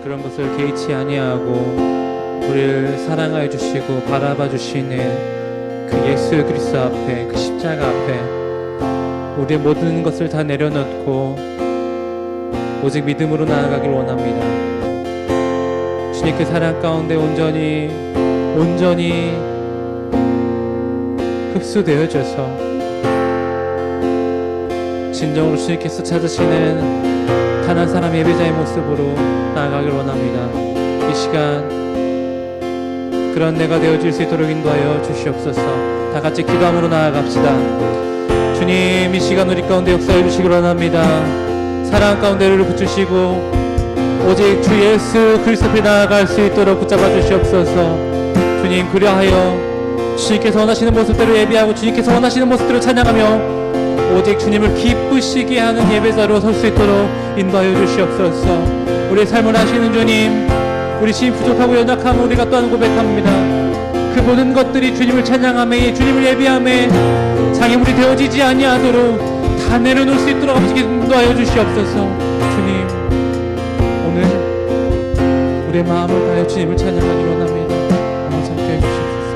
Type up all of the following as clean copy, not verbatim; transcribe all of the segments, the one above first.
그런 것을 개의치 아니하고 우리를 사랑하여 주시고 바라봐 주시는 그 예수 그리스도 앞에, 그 십자가 앞에 우리의 모든 것을 다 내려놓고 오직 믿음으로 나아가길 원합니다. 주님 그 사랑 가운데 온전히 흡수되어져서 진정으로 주님께서 찾으시는 단 한 사람 예배자의 모습으로 나아가길 원합니다. 이 시간 그런 내가 되어질 수 있도록 인도하여 주시옵소서. 다 같이 기도함으로 나아갑시다. 주님, 이 시간 우리 가운데 역사해 주시길 원합니다. 사랑 가운데 우리를 붙이시고 오직 주 예수 그리스도 앞에 나아갈 수 있도록 붙잡아 주시옵소서. 주님, 그리하여 주님께서 원하시는 모습대로 예배하고 주님께서 원하시는 모습대로 찬양하며 오직 주님을 기쁘시게 하는 예배자로 설 수 있도록 인도하여 주시옵소서. 우리의 삶을 아시는 주님, 우리 신 부족하고 연약함을 우리가 또한 고백합니다. 그 모든 것들이 주님을 찬양함에, 주님을 예배함에 장애물이 되어지지 아니하도록 다 내려놓을 수 있도록 아버지께 인도하여 주시옵소서. 주님, 오늘 우리의 마음을 다하여 주님을 찬양하기 원합니다. 아버지 함께 해주시옵소서.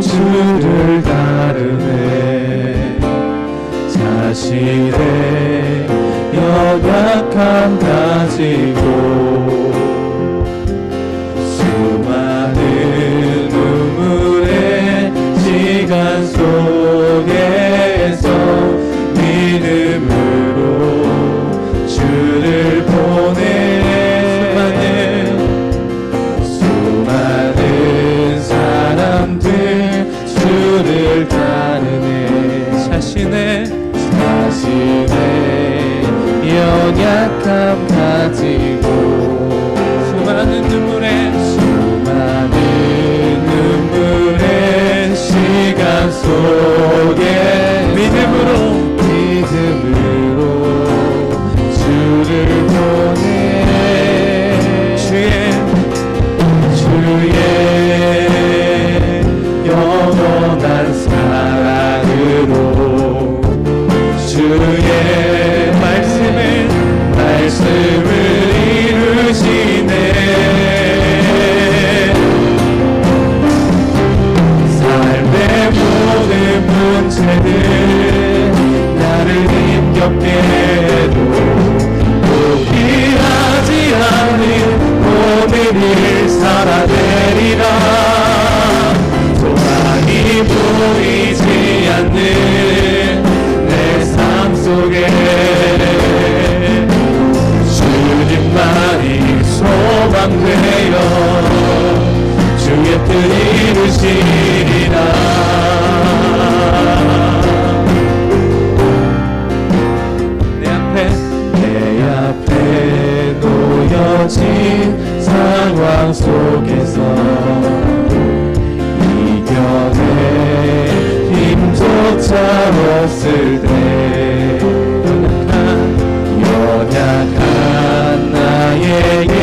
주를 따르네. 자신의 연약함 가지고 수많은 눈물의 시간 속에서 믿음으로 주를 보내. 수많은 사람들 주를 따르네. 자신의 연약함 가지고 수많은 눈물의 시간 속에 믿음으로 주를 보내. 주의 영원한 사랑으로 주의 말씀을 이루시네. 삶의 모든 문제들 나를 힘겹게 해도 포기하지 않는 오늘을 살아내리라. 소망이 보이지 않는 내 삶 속에 주님만이 소망되어 주의 뜻 이루시리라. 내 앞에 놓여진 상황 속에서 이겨낼 힘조차 없을 때 연약한 나에게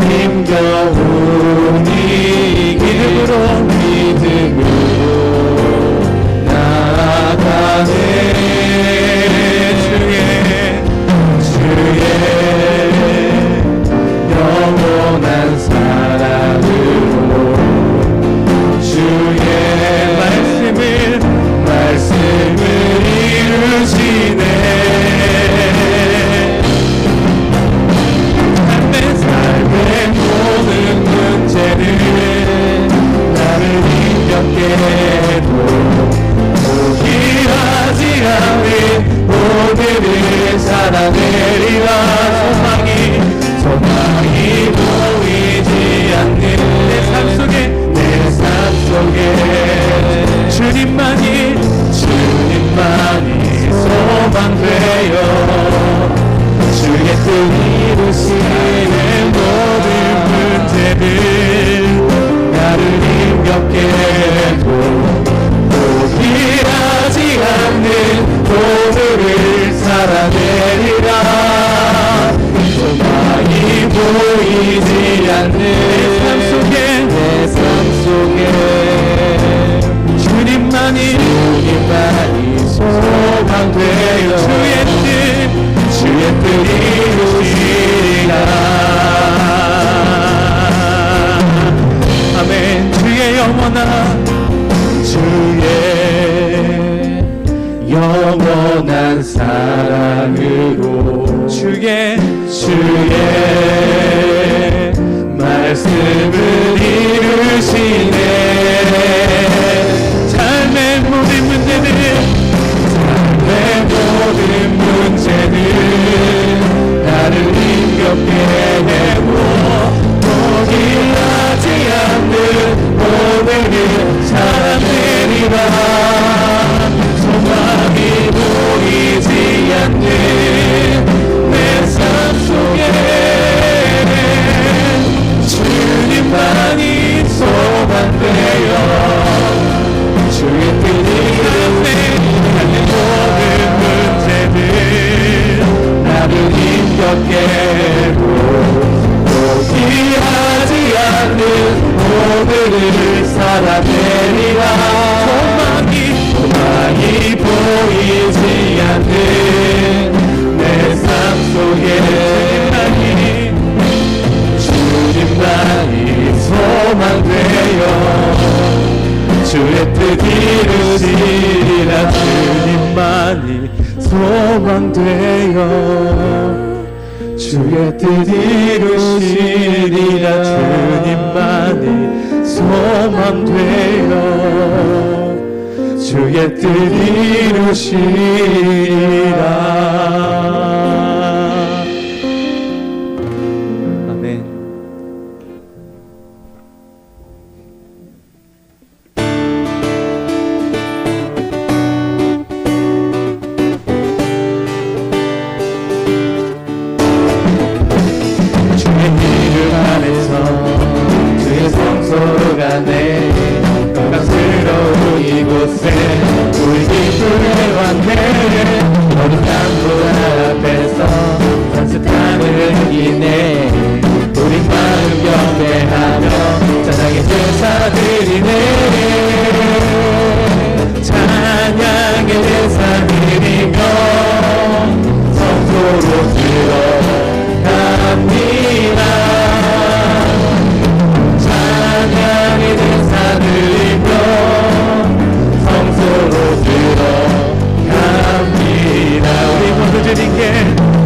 힘겨운 믿음으로 나아가네. 주의 영원한 사랑으로 주의 말씀을 이루시네. 소망이 보이지 않는 내 삶 속에 주님만이 소망되어 주의 뜻이 하는 모든 문제들 나를 힘겹게 포기하지 않는 오늘을 살아내리라 소망이 보이지 않는 내 삶 속에 주님만이 소망되어 주의 뜻 이루시리라 주님만이 소망되어 주의 뜻 이루시리라 주님만이 소망되어 주의 뜻 이루시리라. 아멘. 주의 성소로 가네 영광스러운 이곳에 우리 기쁨을 왔네 어린 땅굴 앞에서 산뜻함을 느끼네 우리 마음 경배하며 찬양의 제사 드리네 찬양의 제사 드리며 성소로 들어갑니다 찬양의 제사 드리며 성소로 들어갑니다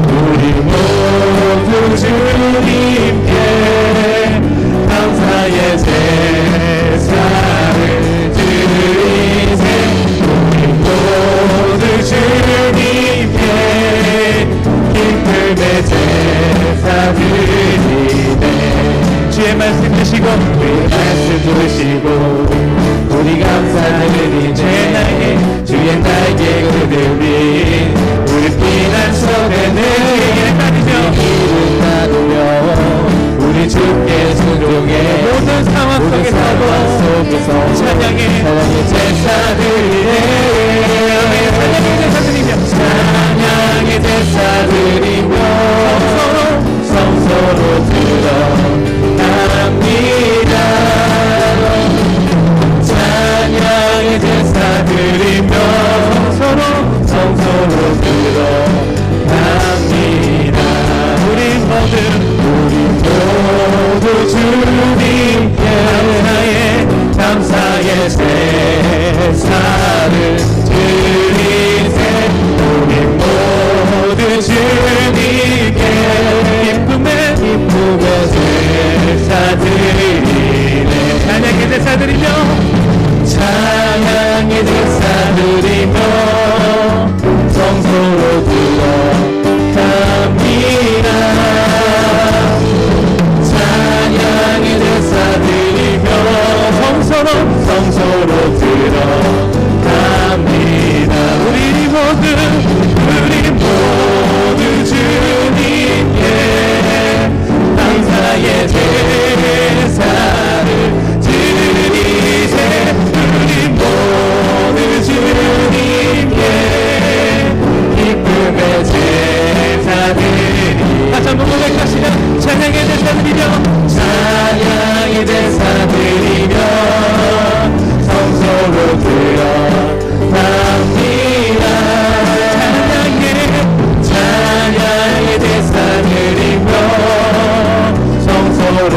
우리 모두 주님께 감사의 제사를 드리세 우리 모두 주님께 기쁨의 제사 드리네 주의 말씀 드시고 우리 말씀 들으시고 우리 감사드리네 주의 날개 그들이 우리 피난 속에는 길을 나누며 우리 주께 순종해 모든 상황 속에서 찬양의 제사 드리네 찬양의 제사 드리며 성소로 들어갑니다 찬양의 제사 드리며 성소로 들어갑니다 우리 모두 주님께 감사의 제사를 드리세 우리 모두 주님께 기쁨의 제사 드리네 찬양의 제사 드리며 찬양의 제사 드리며 성소로 들어갑니다 찬양의 제사 드리며 성소로 들어갑니다 우리 모두 주님께 감사의 제사를 드리세 우리 모두 주님께 기쁨의 제사 드리세 다시 한번 고백하시면 찬양의 제사 드리며 찬양의 제사 드리며 성소로 들어갑니다 찬양의 제사 드리며 성소로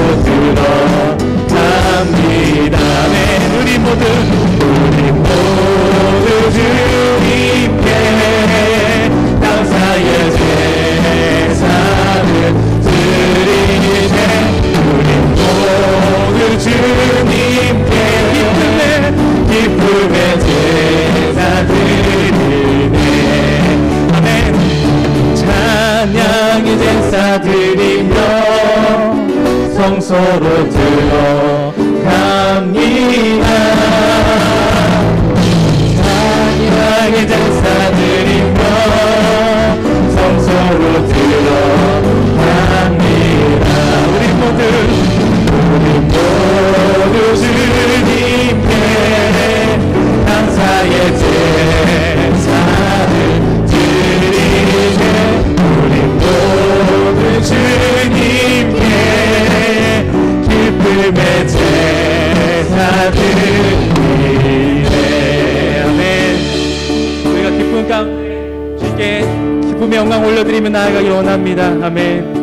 들어갑니다 네 우리 모두 주님께 감사의 제사를 드리세 우리 모두 주님께 기쁨의 제사 드리네 아멘 찬양의 제사 드리며 성소로 들어갑니다 받으리네. 아멘. 우리가 기쁨 가운데 주께 기쁨의 영광 올려드리며 나아가길 원합니다. 아멘.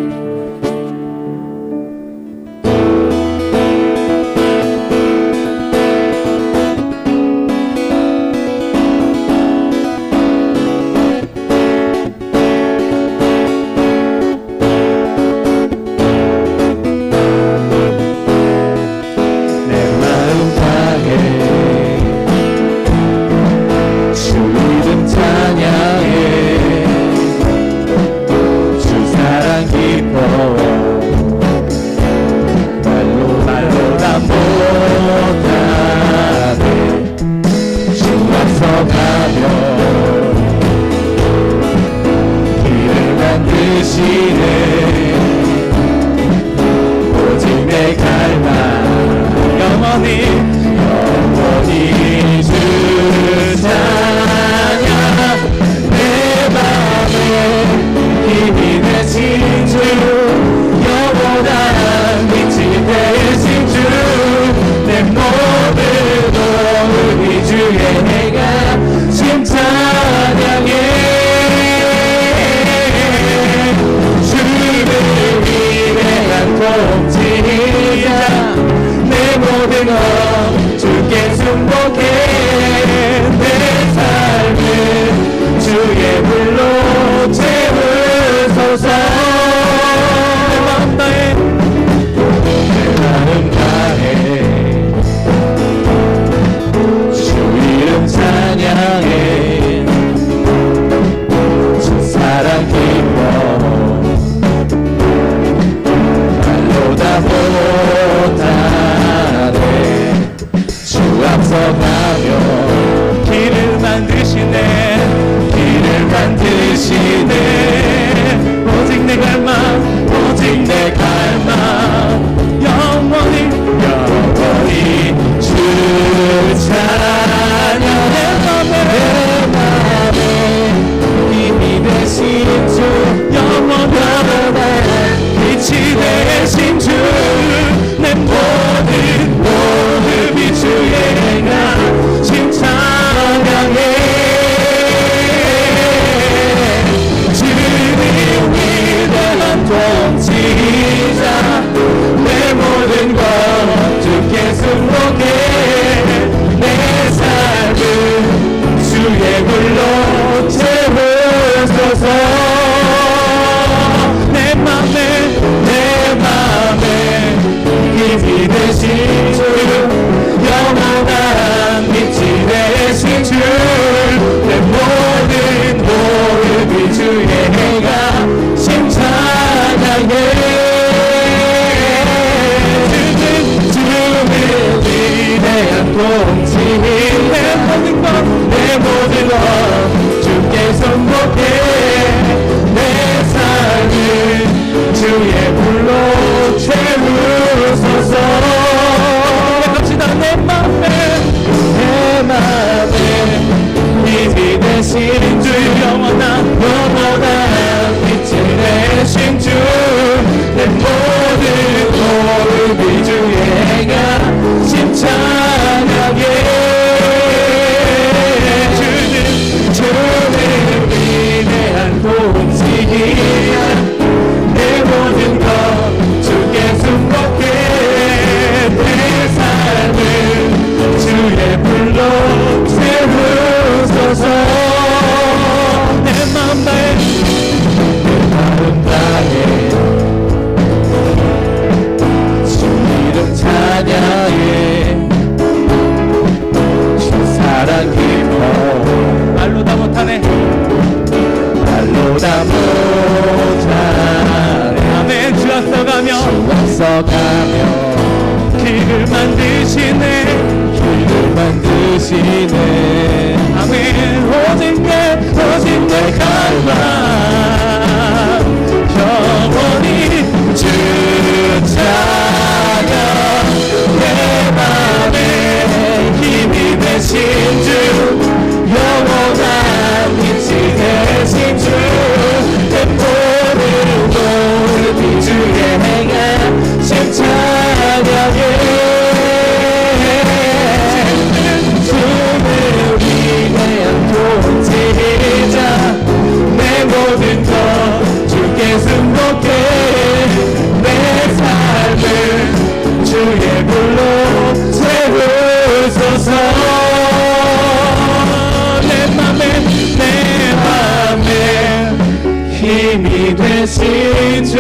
힘이 되신 주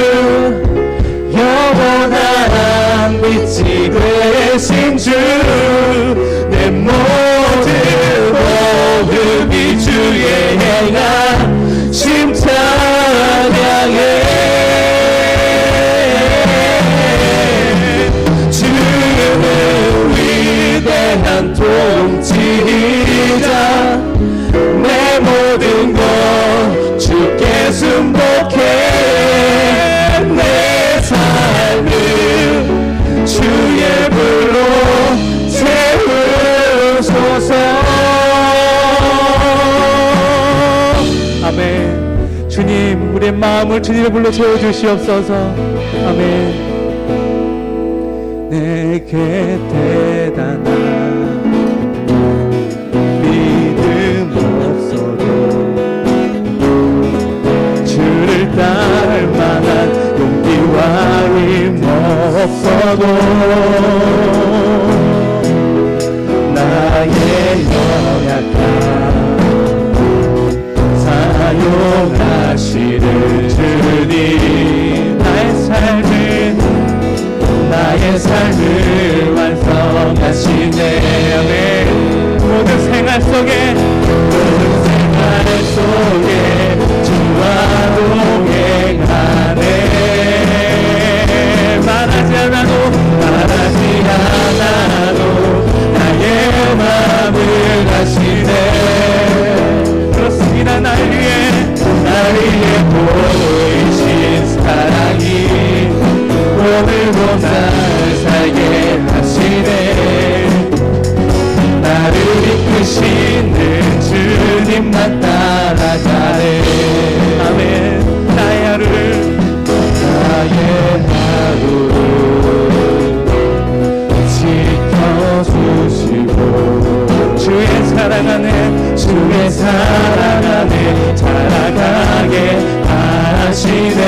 영원한 빛이 되신 주 내 모든 복음이 주의 행한 심찬양해 주는 위대한 통치자 내 모든 것 주께 순복해 내 삶을 주의 불로 채우소서. 아멘. 주님, 우리의 마음을 주님의 불로 채워주시옵소서. 아멘. 내게 대단한 믿음 없어도 주를 따를 만한 용기와 힘 없어도 나의 연약함 사용하시는 주님 나의 삶을 완성하시네. 아멘. 모든 생활 속에 주와 동행하네. 말하지 않아도 나의 마음을 아시네. 그렇습니다. 날 위해 보이신 사랑이 오늘도 날 살게 하시네. 나를 이끄시는 주님만 따라가네. 아멘. 나의 하루를 지켜주시고 주의 사랑 안에 자라가게 하시네.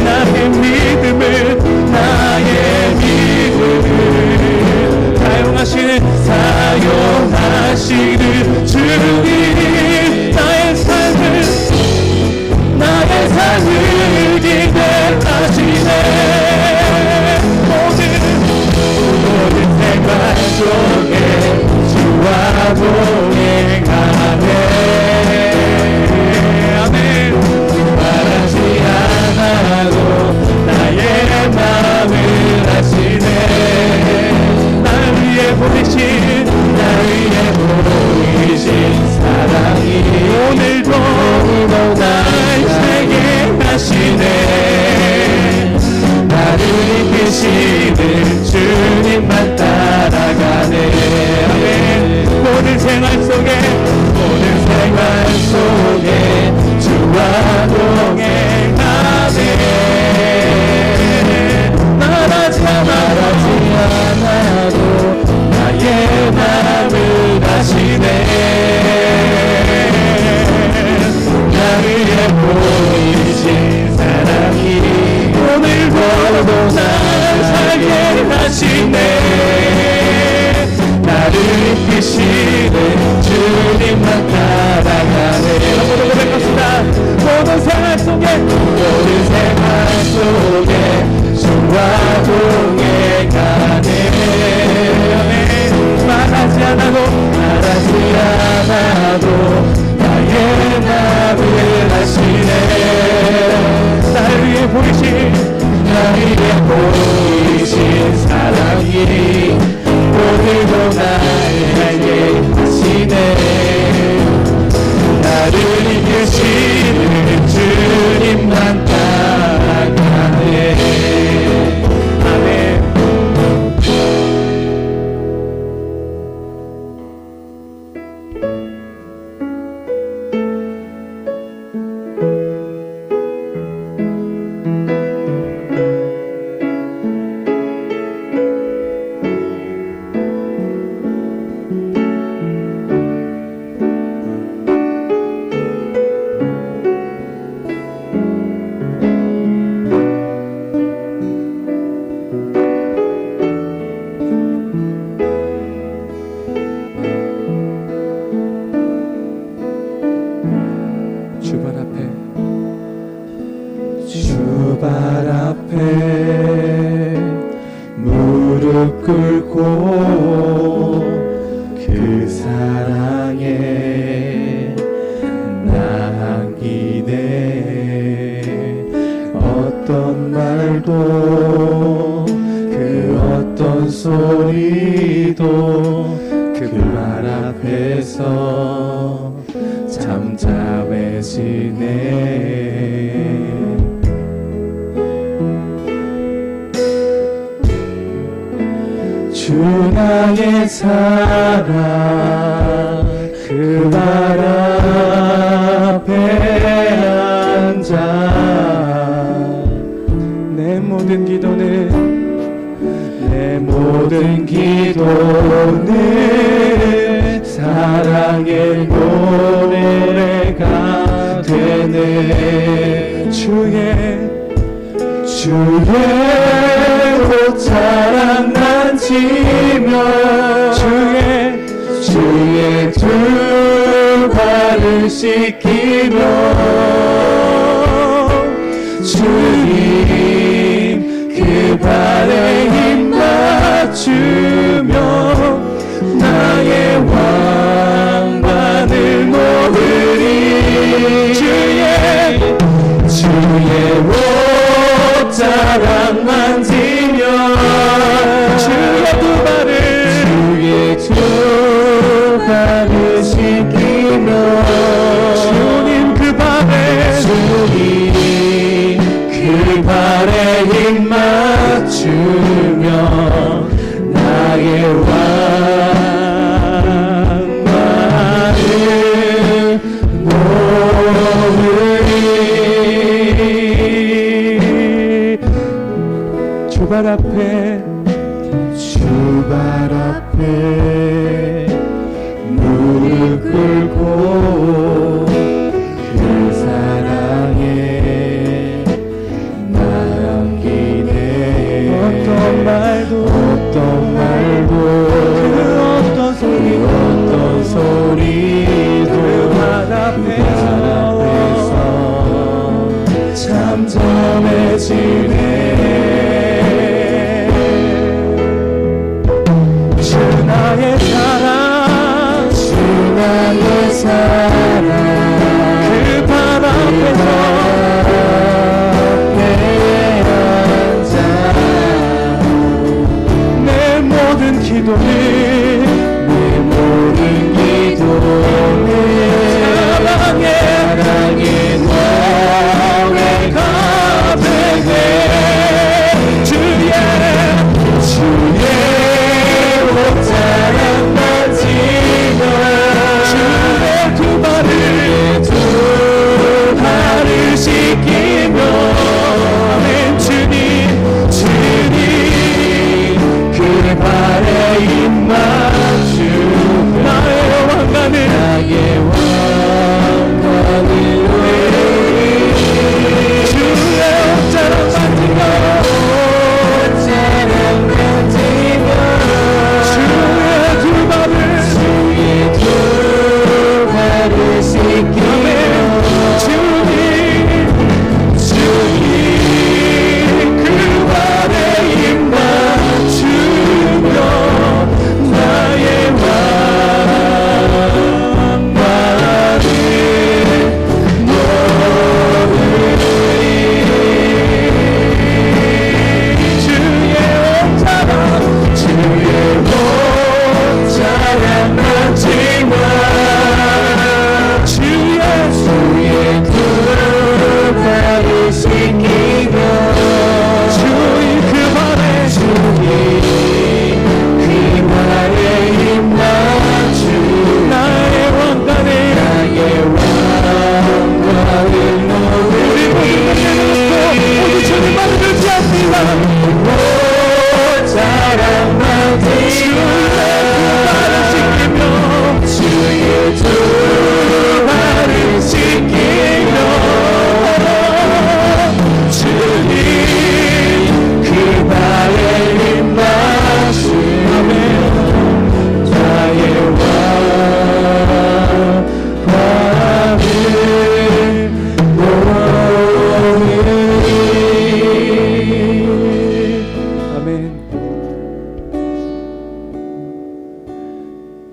나의 믿음을 사용하시는 주님 나의 삶을 기대하시네. 모든 생활 속에 주와 동행하네. 아멘. 말하지 않아도 나의 마음을 아시네. 나를 위해 보이신 사랑이 오늘도 날 살게 하시네. 나를 이끄시는 주님만 따라가네. 아멘. 모든 생활 속에 주와 동행하네. 말하지 않아도 나의 마음을 아시네. 나를 위해 보이신 사랑이 오늘도 날 살게 하시네. 나를 이끄시는 주님만 따라가네. 모두 고백합시다. 모든 생활 속에 주와 동행하네. 말하지 않아도 나의 마음을 아시네. 나를 위해 보이신 사랑이 오늘도 날 알게 하시네. 나를 이끄시는 주님만 따라가네. 아멘. 꿇고 그 사랑에 남기네. 어떤 말도 그 어떤 소리도 그 말 앞에서 잠잠해지네. 주 나의 사랑 그 발 앞에 앉아 내 모든 기도는 사랑의 노래가 되네. 주의 옷자락 만지며 주의 두 발을 씻기며 주님 그 발에 힘 맞추며 나의 왕관을 모으리. 주의 옷자락 만지며 주의 두 발을 씻기며 주님 그 발에 힘 맞추며 나의 왕관을 모으리. 주발 앞에 무릎 꿇고 그 사랑에 남기네. 어떤 말도 그 어떤 소리도 그 앞에서 잠잠해지네. 주 나의 사랑 그 발 앞에서 앉아 내 모든 기도는 사랑의 노래가 되네. 주의 옷자락 만지며 주의 두 발을 씻기며 아멘. 주님 그 발에 힘 맞추며 나의 왕관을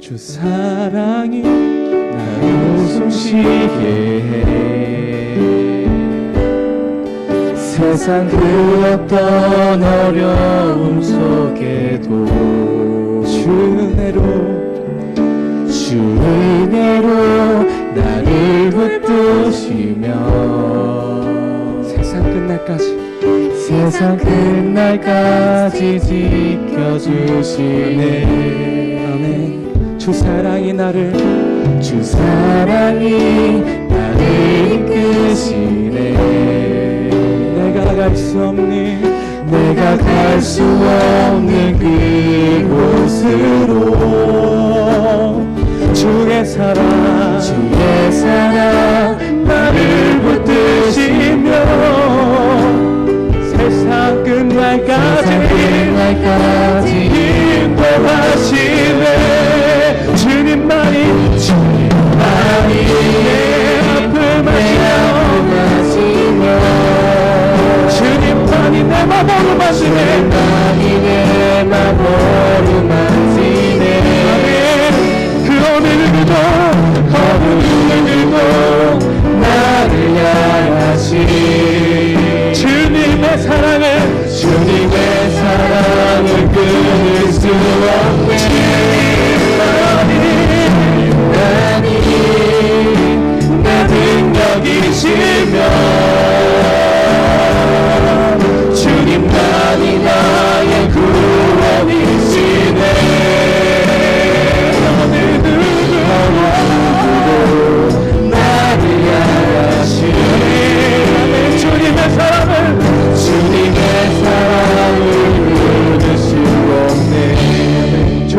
주 사랑이 나를 숨쉬게 해 세상 그 어떤 어려움 속에도 주 은혜로 나를 붙드시며 세상 끝날까지 지켜주시네. 아멘. 주 사랑이 나를 이끄시네. 내가 갈 수 없는 그곳으로 주의 사랑 나를 붙드시며 세상 끝날까지 인도하시네. 주님만이 내 아픔을 아시며 주님만이 내 맘으로 마시네. 그 어느 누구도 나를 향하시 주님의 사랑을 끊을 수 없네. 주님만이 내 능력이시며 주님만이 나의 구원이시네. 어느 누구도 나를 향하시네. 주님의 사랑을 끊을 수 없네. 주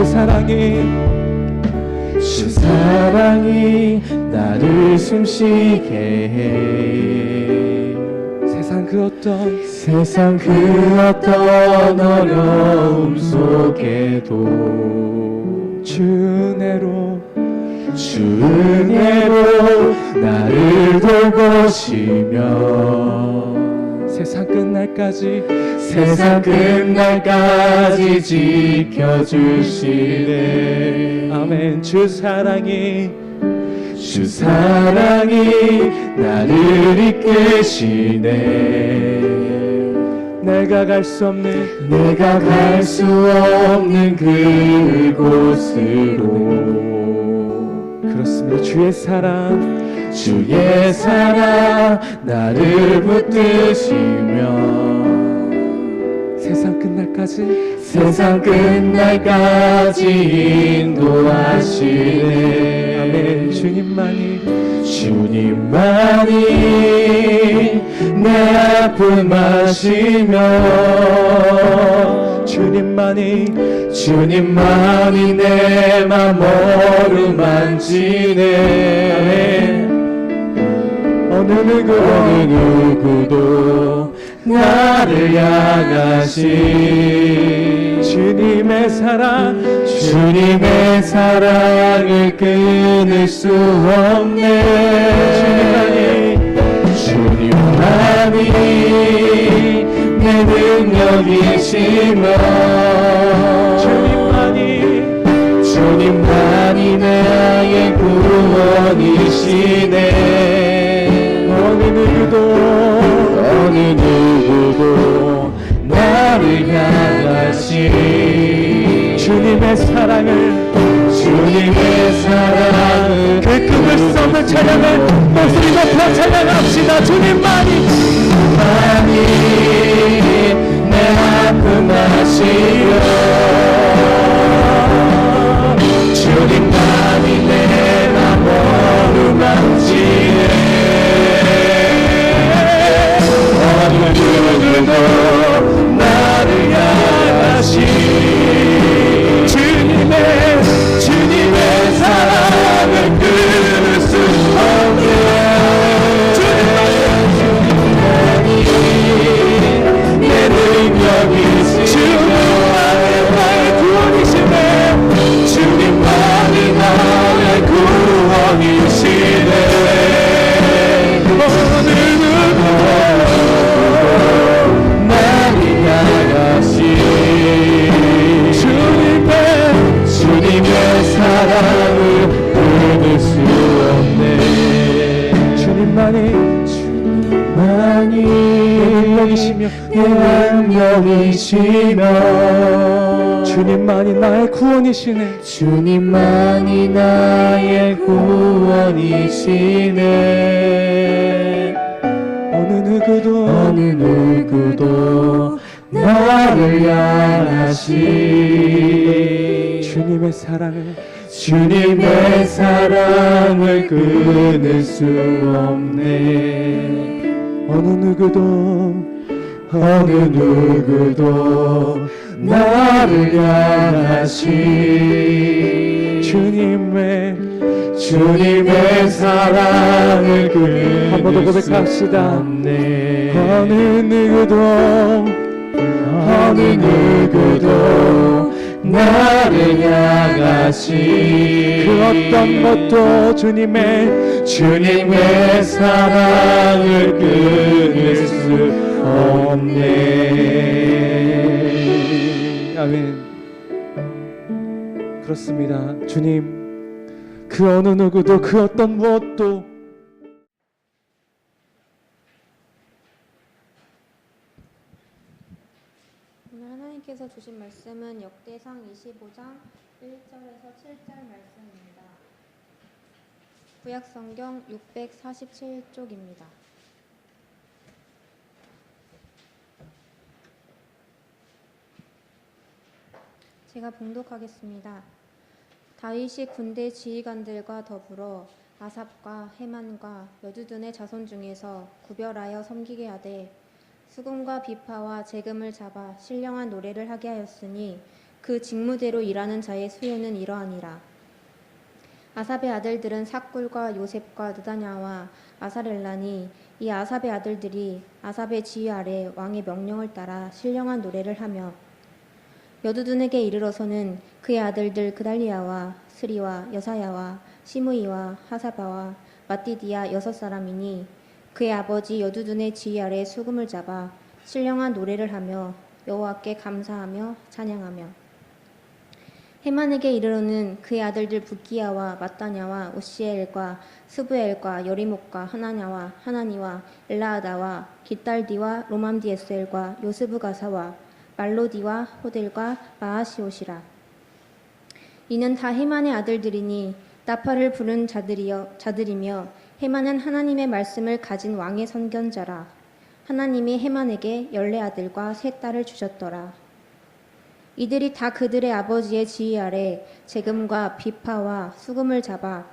사랑이 나를 숨쉬게 해 세상 그 어떤 어려움 속에도 주 은혜로 나를 돌보시며 세상 끝날까지 지켜주시네. 아멘. 주 사랑이 나를 이끄시네. 내가 갈 수 없는 그곳으로 그렇습니다. 주의 사랑 나를 붙드시며 세상 끝날까지 인도하시네. 아멘. 주님만이 내 아픔 아시며 주님만이 내 맘 어루만지네. 어느 누구도 나를 향하시 주님의 사랑을 끊을 수 없네. 주님만이 내 능력이시며 주님만이 나의 구원이시네. 어느 누구도 나를 향하시 주님의 사랑을 그 끊을 수 없는 찬양을 목소리 높여 찬양합시다. 주님만이 내 아픔 아시며 주님만이 내 맘 어루만지네. 어느 누구도 나를 향하시 주님의 사랑을 끊을 수 없네. 주님만이 내 능력이시며 주님만이 나의 내 능력이시며 주님만이 나의 구원이시네. 주님만이 나의 구원이시네. 어느 누구도 나를 향하시 주님의 사랑을 끊을 수 없네. 어느 누구도 나를 향하시 주님의 사랑을 끊을 한 번 더 고백합시다. 수 없네. 어느 누구도 나를 향하시 그 어떤 것도 주님의 사랑을 끊을 수 없네. 아멘. 그렇습니다. 주님, 그 어느 누구도 그 어떤 무엇도 오늘 하나님께서 주신 말씀은 역대상 25장 1절에서 7절 말씀입니다. 구약성경 647쪽입니다. 제가 봉독하겠습니다. 다윗이 군대 지휘관들과 더불어 아삽과 헤만과 여두둔의 자손 중에서 구별하여 섬기게 하되 수금과 비파와 재금을 잡아 신령한 노래를 하게 하였으니 그 직무대로 일하는 자의 수요는 이러하니라. 아삽의 아들들은 삭굴과 요셉과 느다냐와 아사렐라니 이 아삽의 아들들이 아삽의 지휘 아래 왕의 명령을 따라 신령한 노래를 하며 여두둔에게 이르러서는 그의 아들들 그달리아와 스리와 여사야와 시므이와 하사바와 마띠디아 6사람이니 그의 아버지 여두둔의 지휘 아래 수금을 잡아 신령한 노래를 하며 여호와께 감사하며 찬양하며 헤만에게 이르러는 그의 아들들 붓기야와 마따냐와 오시엘과 스부엘과 여리목과 하나냐와 하나니와 엘라아다와 깃달디와 로맘디에셀과 요스브가사와 말로디와 호델과 마하시옷이라. 이는 다 헤만의 아들들이니 나팔을 부른 자들이며 헤만은 하나님의 말씀을 가진 왕의 선견자라. 하나님이 헤만에게 14아들과 3딸을 주셨더라. 이들이 다 그들의 아버지의 지휘 아래 재금과 비파와 수금을 잡아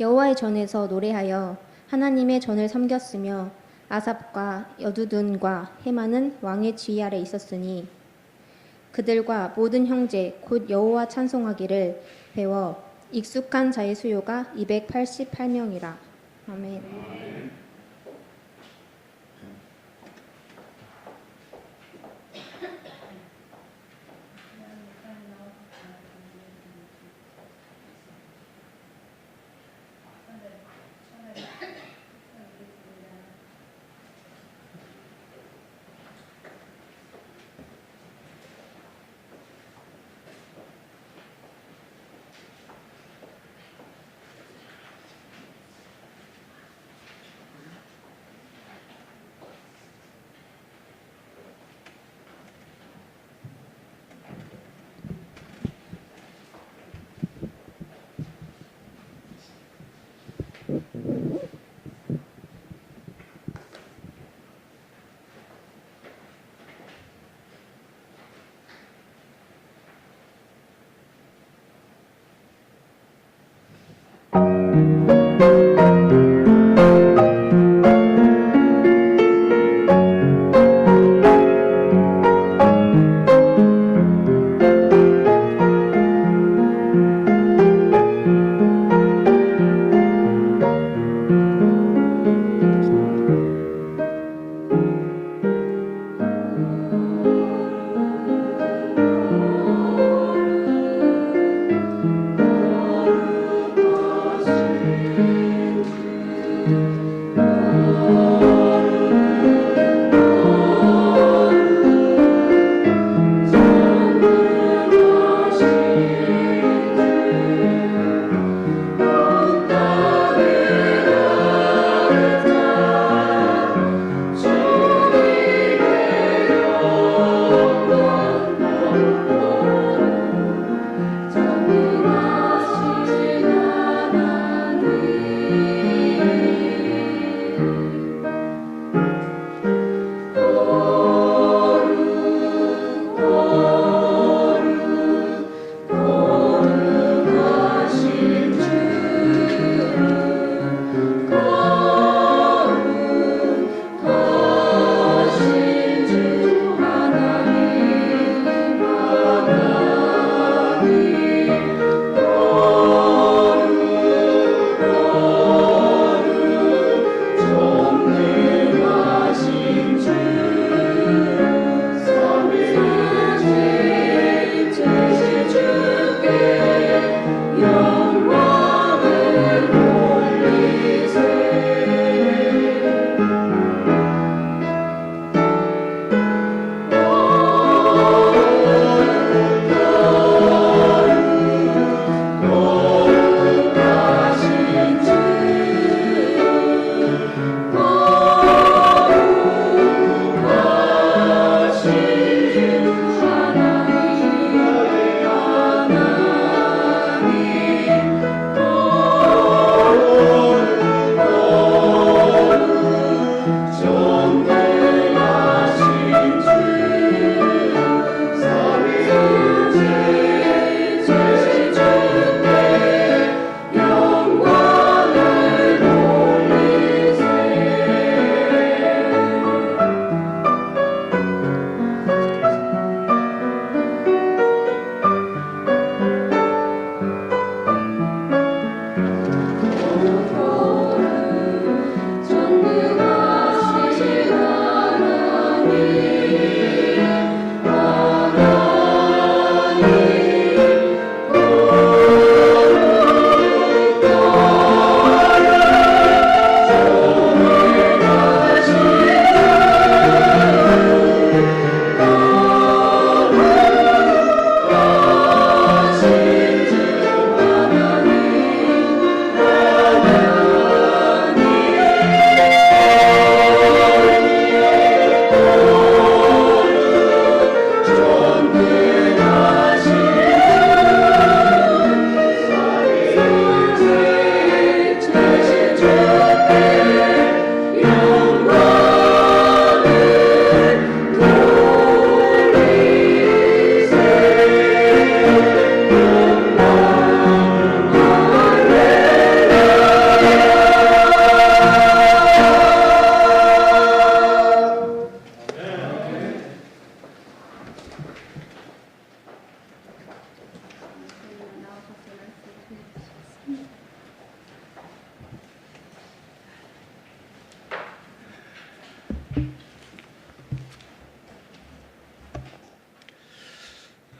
여호와의 전에서 노래하여 하나님의 전을 섬겼으며 아삽과 여두둔과 헤만은 왕의 지휘 아래 있었으니 그들과 모든 형제 곧 여호와 찬송하기를 배워 익숙한 자의 수요가 288명이라. 아멘.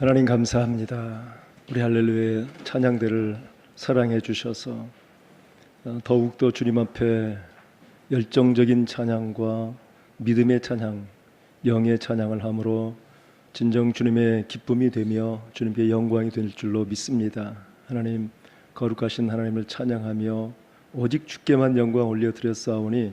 하나님 감사합니다. 우리 할렐루야 찬양대를 사랑해 주셔서 더욱더 주님 앞에 열정적인 찬양과 믿음의 찬양, 영의 찬양을 함으로 진정 주님의 기쁨이 되며 주님께 영광이 될 줄로 믿습니다. 하나님, 거룩하신 하나님을 찬양하며 오직 주께만 영광 올려드렸사오니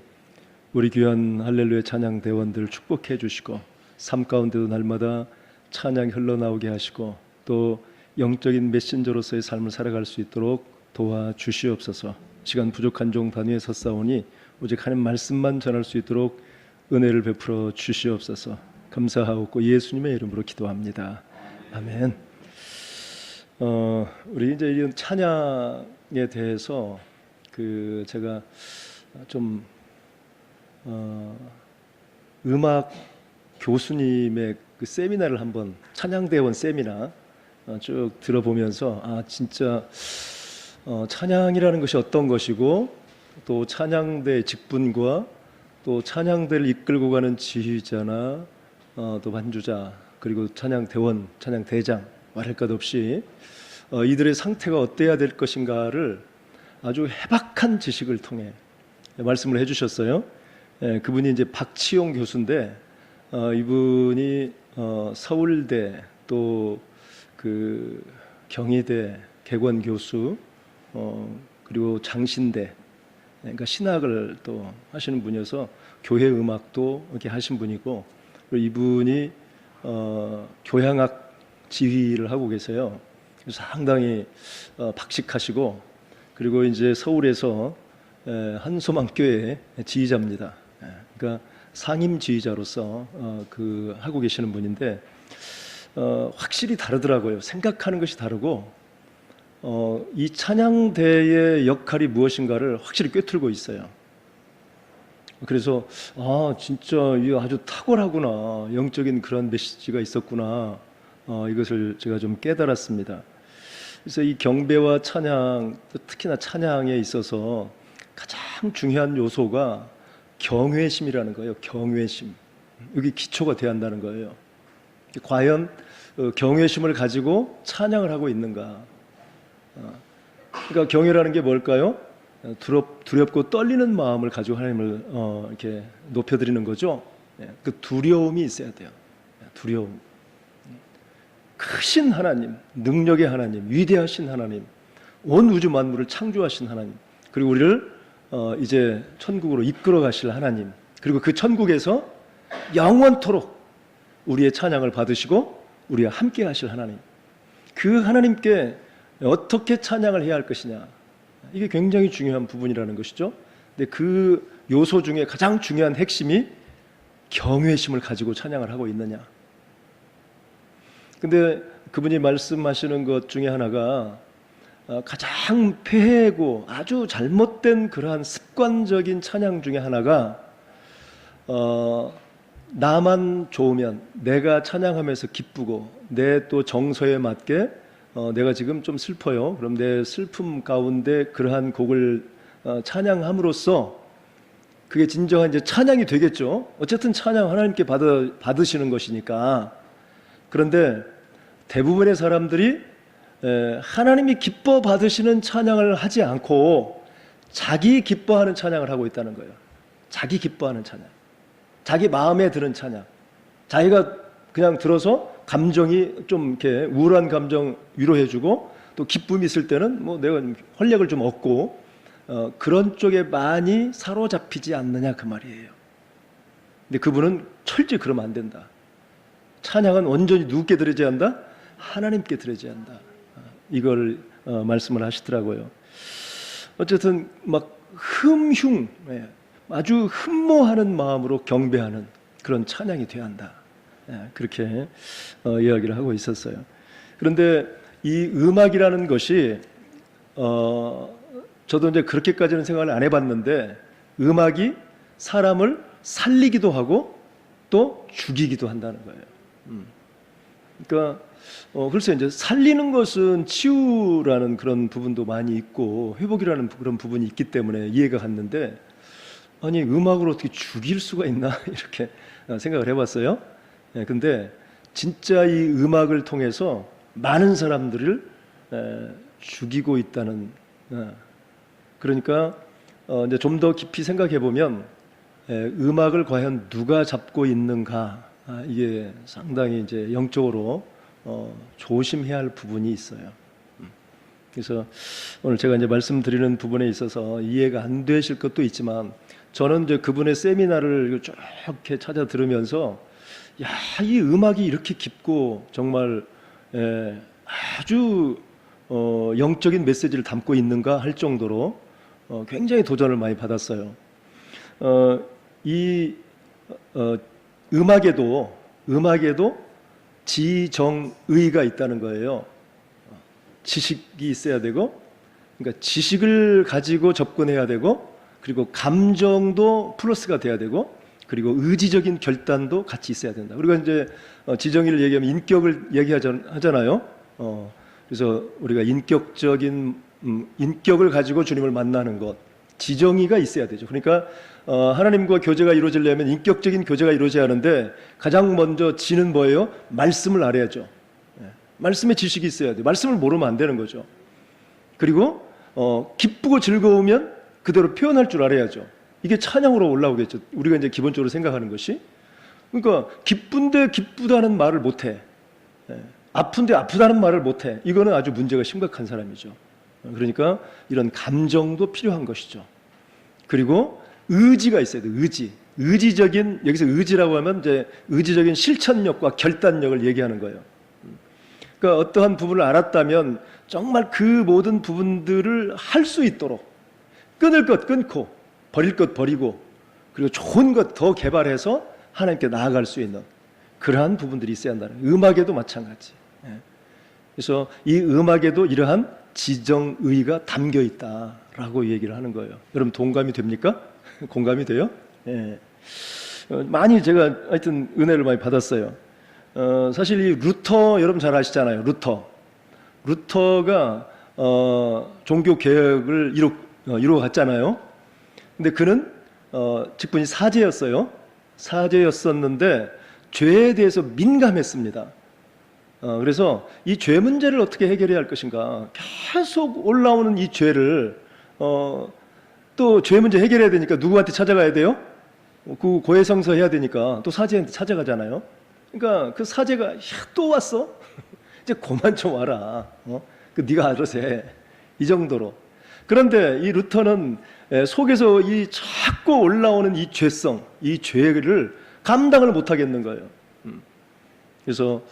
우리 귀한 할렐루야 찬양 대원들 축복해 주시고 삶 가운데도 날마다 찬양이 흘러나오게 하시고 또 영적인 메신저로서의 삶을 살아갈 수 있도록 도와주시옵소서. 시간 부족한 종 단위에 섰사오니 오직 하나님 말씀만 전할 수 있도록 은혜를 베풀어 주시옵소서. 감사하옵고 예수님의 이름으로 기도합니다. 아멘. 우리 이제 이런 찬양에 대해서 제가 좀 음악 교수님의 그 세미나를 한번 찬양대원 세미나 쭉 들어보면서 진짜 찬양이라는 것이 어떤 것이고 또 찬양대 직분과 또 찬양대를 이끌고 가는 지휘자나 또 반주자 그리고 찬양대원, 찬양대장 말할 것 없이 이들의 상태가 어때야 될 것인가를 아주 해박한 지식을 통해 말씀을 해주셨어요. 그분이 이제 박치용 교수인데 이분이 서울대 또 그 경희대 개관 교수 그리고 장신대 그러니까 신학을 또 하시는 분이어서 교회 음악도 이렇게 하신 분이고 그리고 이분이 교향악 지휘를 하고 계세요. 그래서 상당히 박식하시고 그리고 이제 서울에서 한소망교회 지휘자입니다. 그러니까 상임 지휘자로서 하고 계시는 분인데 확실히 다르더라고요. 생각하는 것이 다르고 이 찬양대의 역할이 무엇인가를 확실히 꿰뚫고 있어요. 그래서 진짜 이거 아주 탁월하구나, 영적인 그런 메시지가 있었구나, 이것을 제가 좀 깨달았습니다. 그래서 이 경배와 찬양, 특히나 찬양에 있어서 가장 중요한 요소가 경외심이라는 거예요. 경외심. 여기 기초가 돼야 한다는 거예요. 과연 경외심을 가지고 찬양을 하고 있는가? 그러니까 경외라는 게 뭘까요? 두렵고 떨리는 마음을 가지고 하나님을 이렇게 높여드리는 거죠. 그 두려움이 있어야 돼요. 두려움. 크신 하나님, 능력의 하나님, 위대하신 하나님, 온 우주 만물을 창조하신 하나님, 그리고 우리를 이제 천국으로 이끌어 가실 하나님, 그리고 그 천국에서 영원토록 우리의 찬양을 받으시고 우리와 함께 하실 하나님, 그 하나님께 어떻게 찬양을 해야 할 것이냐, 이게 굉장히 중요한 부분이라는 것이죠. 근데 그 요소 중에 가장 중요한 핵심이 경외심을 가지고 찬양을 하고 있느냐. 근데 그분이 말씀하시는 것 중에 하나가 가장 폐해고 아주 잘못된 그러한 습관적인 찬양 중에 하나가 나만 좋으면, 내가 찬양하면서 기쁘고 내 또 정서에 맞게 내가 지금 좀 슬퍼요, 그럼 내 슬픔 가운데 그러한 곡을 찬양함으로써 그게 진정한 이제 찬양이 되겠죠. 어쨌든 찬양 하나님께 받으시는 것이니까. 그런데 대부분의 사람들이 하나님이 기뻐 받으시는 찬양을 하지 않고 자기 기뻐하는 찬양을 하고 있다는 거예요. 자기 기뻐하는 찬양, 자기 마음에 드는 찬양, 자기가 그냥 들어서 감정이 좀 이렇게 우울한 감정 위로해주고 또 기쁨이 있을 때는 뭐 내가 활력을 좀 얻고 그런 쪽에 많이 사로잡히지 않느냐 그 말이에요. 근데 그분은 철저히 그러면 안 된다. 찬양은 온전히 누구께 드려야 한다? 하나님께 드려야 한다. 이걸 말씀을 하시더라고요. 어쨌든 막 흠흉, 아주 흠모하는 마음으로 경배하는 그런 찬양이 돼야 한다. 그렇게 이야기를 하고 있었어요. 그런데 이 음악이라는 것이 저도 이제 그렇게까지는 생각을 안 해봤는데, 음악이 사람을 살리기도 하고 또 죽이기도 한다는 거예요. 그러니까 글쎄 이제 살리는 것은 치유라는 그런 부분도 많이 있고 회복이라는 그런 부분이 있기 때문에 이해가 갔는데, 아니 음악으로 어떻게 죽일 수가 있나 이렇게 생각을 해봤어요. 근데 진짜 이 음악을 통해서 많은 사람들을 죽이고 있다는. 그러니까 이제 좀 더 깊이 생각해 보면 음악을 과연 누가 잡고 있는가, 이게 상당히 이제 영적으로 조심해야 할 부분이 있어요. 그래서 오늘 제가 이제 말씀드리는 부분에 있어서 이해가 안 되실 것도 있지만, 저는 이제 그분의 세미나를 쭉 이렇게 찾아 들으면서, 야, 이 음악이 이렇게 깊고 정말 아주 영적인 메시지를 담고 있는가 할 정도로 굉장히 도전을 많이 받았어요. 이 음악에도 지정의가 있다는 거예요. 지식이 있어야 되고, 그러니까 지식을 가지고 접근해야 되고, 그리고 감정도 플러스가 돼야 되고, 그리고 의지적인 결단도 같이 있어야 된다. 우리가 이제 지정의를 얘기하면 인격을 얘기하잖아요. 그래서 우리가 인격적인 인격을 가지고 주님을 만나는 것, 지정의가 있어야 되죠. 그러니까 하나님과 교제가 이루어지려면 인격적인 교제가 이루어져야 하는데, 가장 먼저 지는 뭐예요? 말씀을 알아야죠. 말씀의 지식이 있어야 돼요. 말씀을 모르면 안 되는 거죠. 그리고 기쁘고 즐거우면 그대로 표현할 줄 알아야죠. 이게 찬양으로 올라오겠죠. 우리가 이제 기본적으로 생각하는 것이. 그러니까 기쁜데 기쁘다는 말을 못해. 아픈데 아프다는 말을 못해. 이거는 아주 문제가 심각한 사람이죠. 그러니까 이런 감정도 필요한 것이죠. 그리고 의지가 있어야 돼요. 의지적인, 여기서 의지라고 하면 이제 의지적인 실천력과 결단력을 얘기하는 거예요. 그러니까 어떠한 부분을 알았다면 정말 그 모든 부분들을 할 수 있도록, 끊을 것 끊고 버릴 것 버리고, 그리고 좋은 것 더 개발해서 하나님께 나아갈 수 있는 그러한 부분들이 있어야 한다는 거예요. 음악에도 마찬가지. 그래서 이 음악에도 이러한 지정의가 담겨 있다라고 얘기를 하는 거예요. 여러분 동감이 됩니까? 공감이 돼요? 많이 제가 하여튼 은혜를 많이 받았어요. 사실 이 루터, 여러분 잘 아시잖아요. 루터가 종교 개혁을 이루어갔잖아요. 근데 그는 직분이 사제였어요. 사제였었는데 죄에 대해서 민감했습니다. 그래서 이 죄 문제를 어떻게 해결해야 할 것인가, 계속 올라오는 이 죄를 또 죄 문제 해결해야 되니까 누구한테 찾아가야 돼요? 그 고해성사 해야 되니까 또 사제한테 찾아가잖아요. 그러니까 그 사제가, 야, 또 왔어? 이제 그만 좀 와라. 그 네가 알아서 해. 이 정도로. 그런데 이 루터는 속에서 이 자꾸 올라오는 이 죄성, 이 죄를 감당을 못 하겠는 거예요. 그래서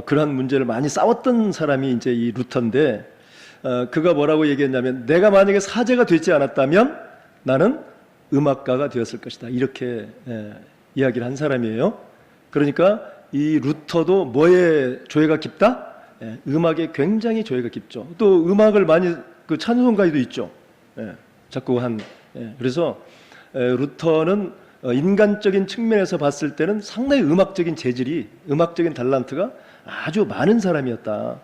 그러한 문제를 많이 싸웠던 사람이 이제 이 루터인데, 그가 뭐라고 얘기했냐면, 내가 만약에 사제가 되지 않았다면 나는 음악가가 되었을 것이다. 이렇게 이야기를 한 사람이에요. 그러니까 이 루터도 뭐에 조예가 깊다? 음악에 굉장히 조예가 깊죠. 또 음악을 많이, 그 찬송가에도 있죠. 자꾸 그래서 루터는 인간적인 측면에서 봤을 때는 상당히 음악적인 재질이, 음악적인 달란트가 아주 많은 사람이었다.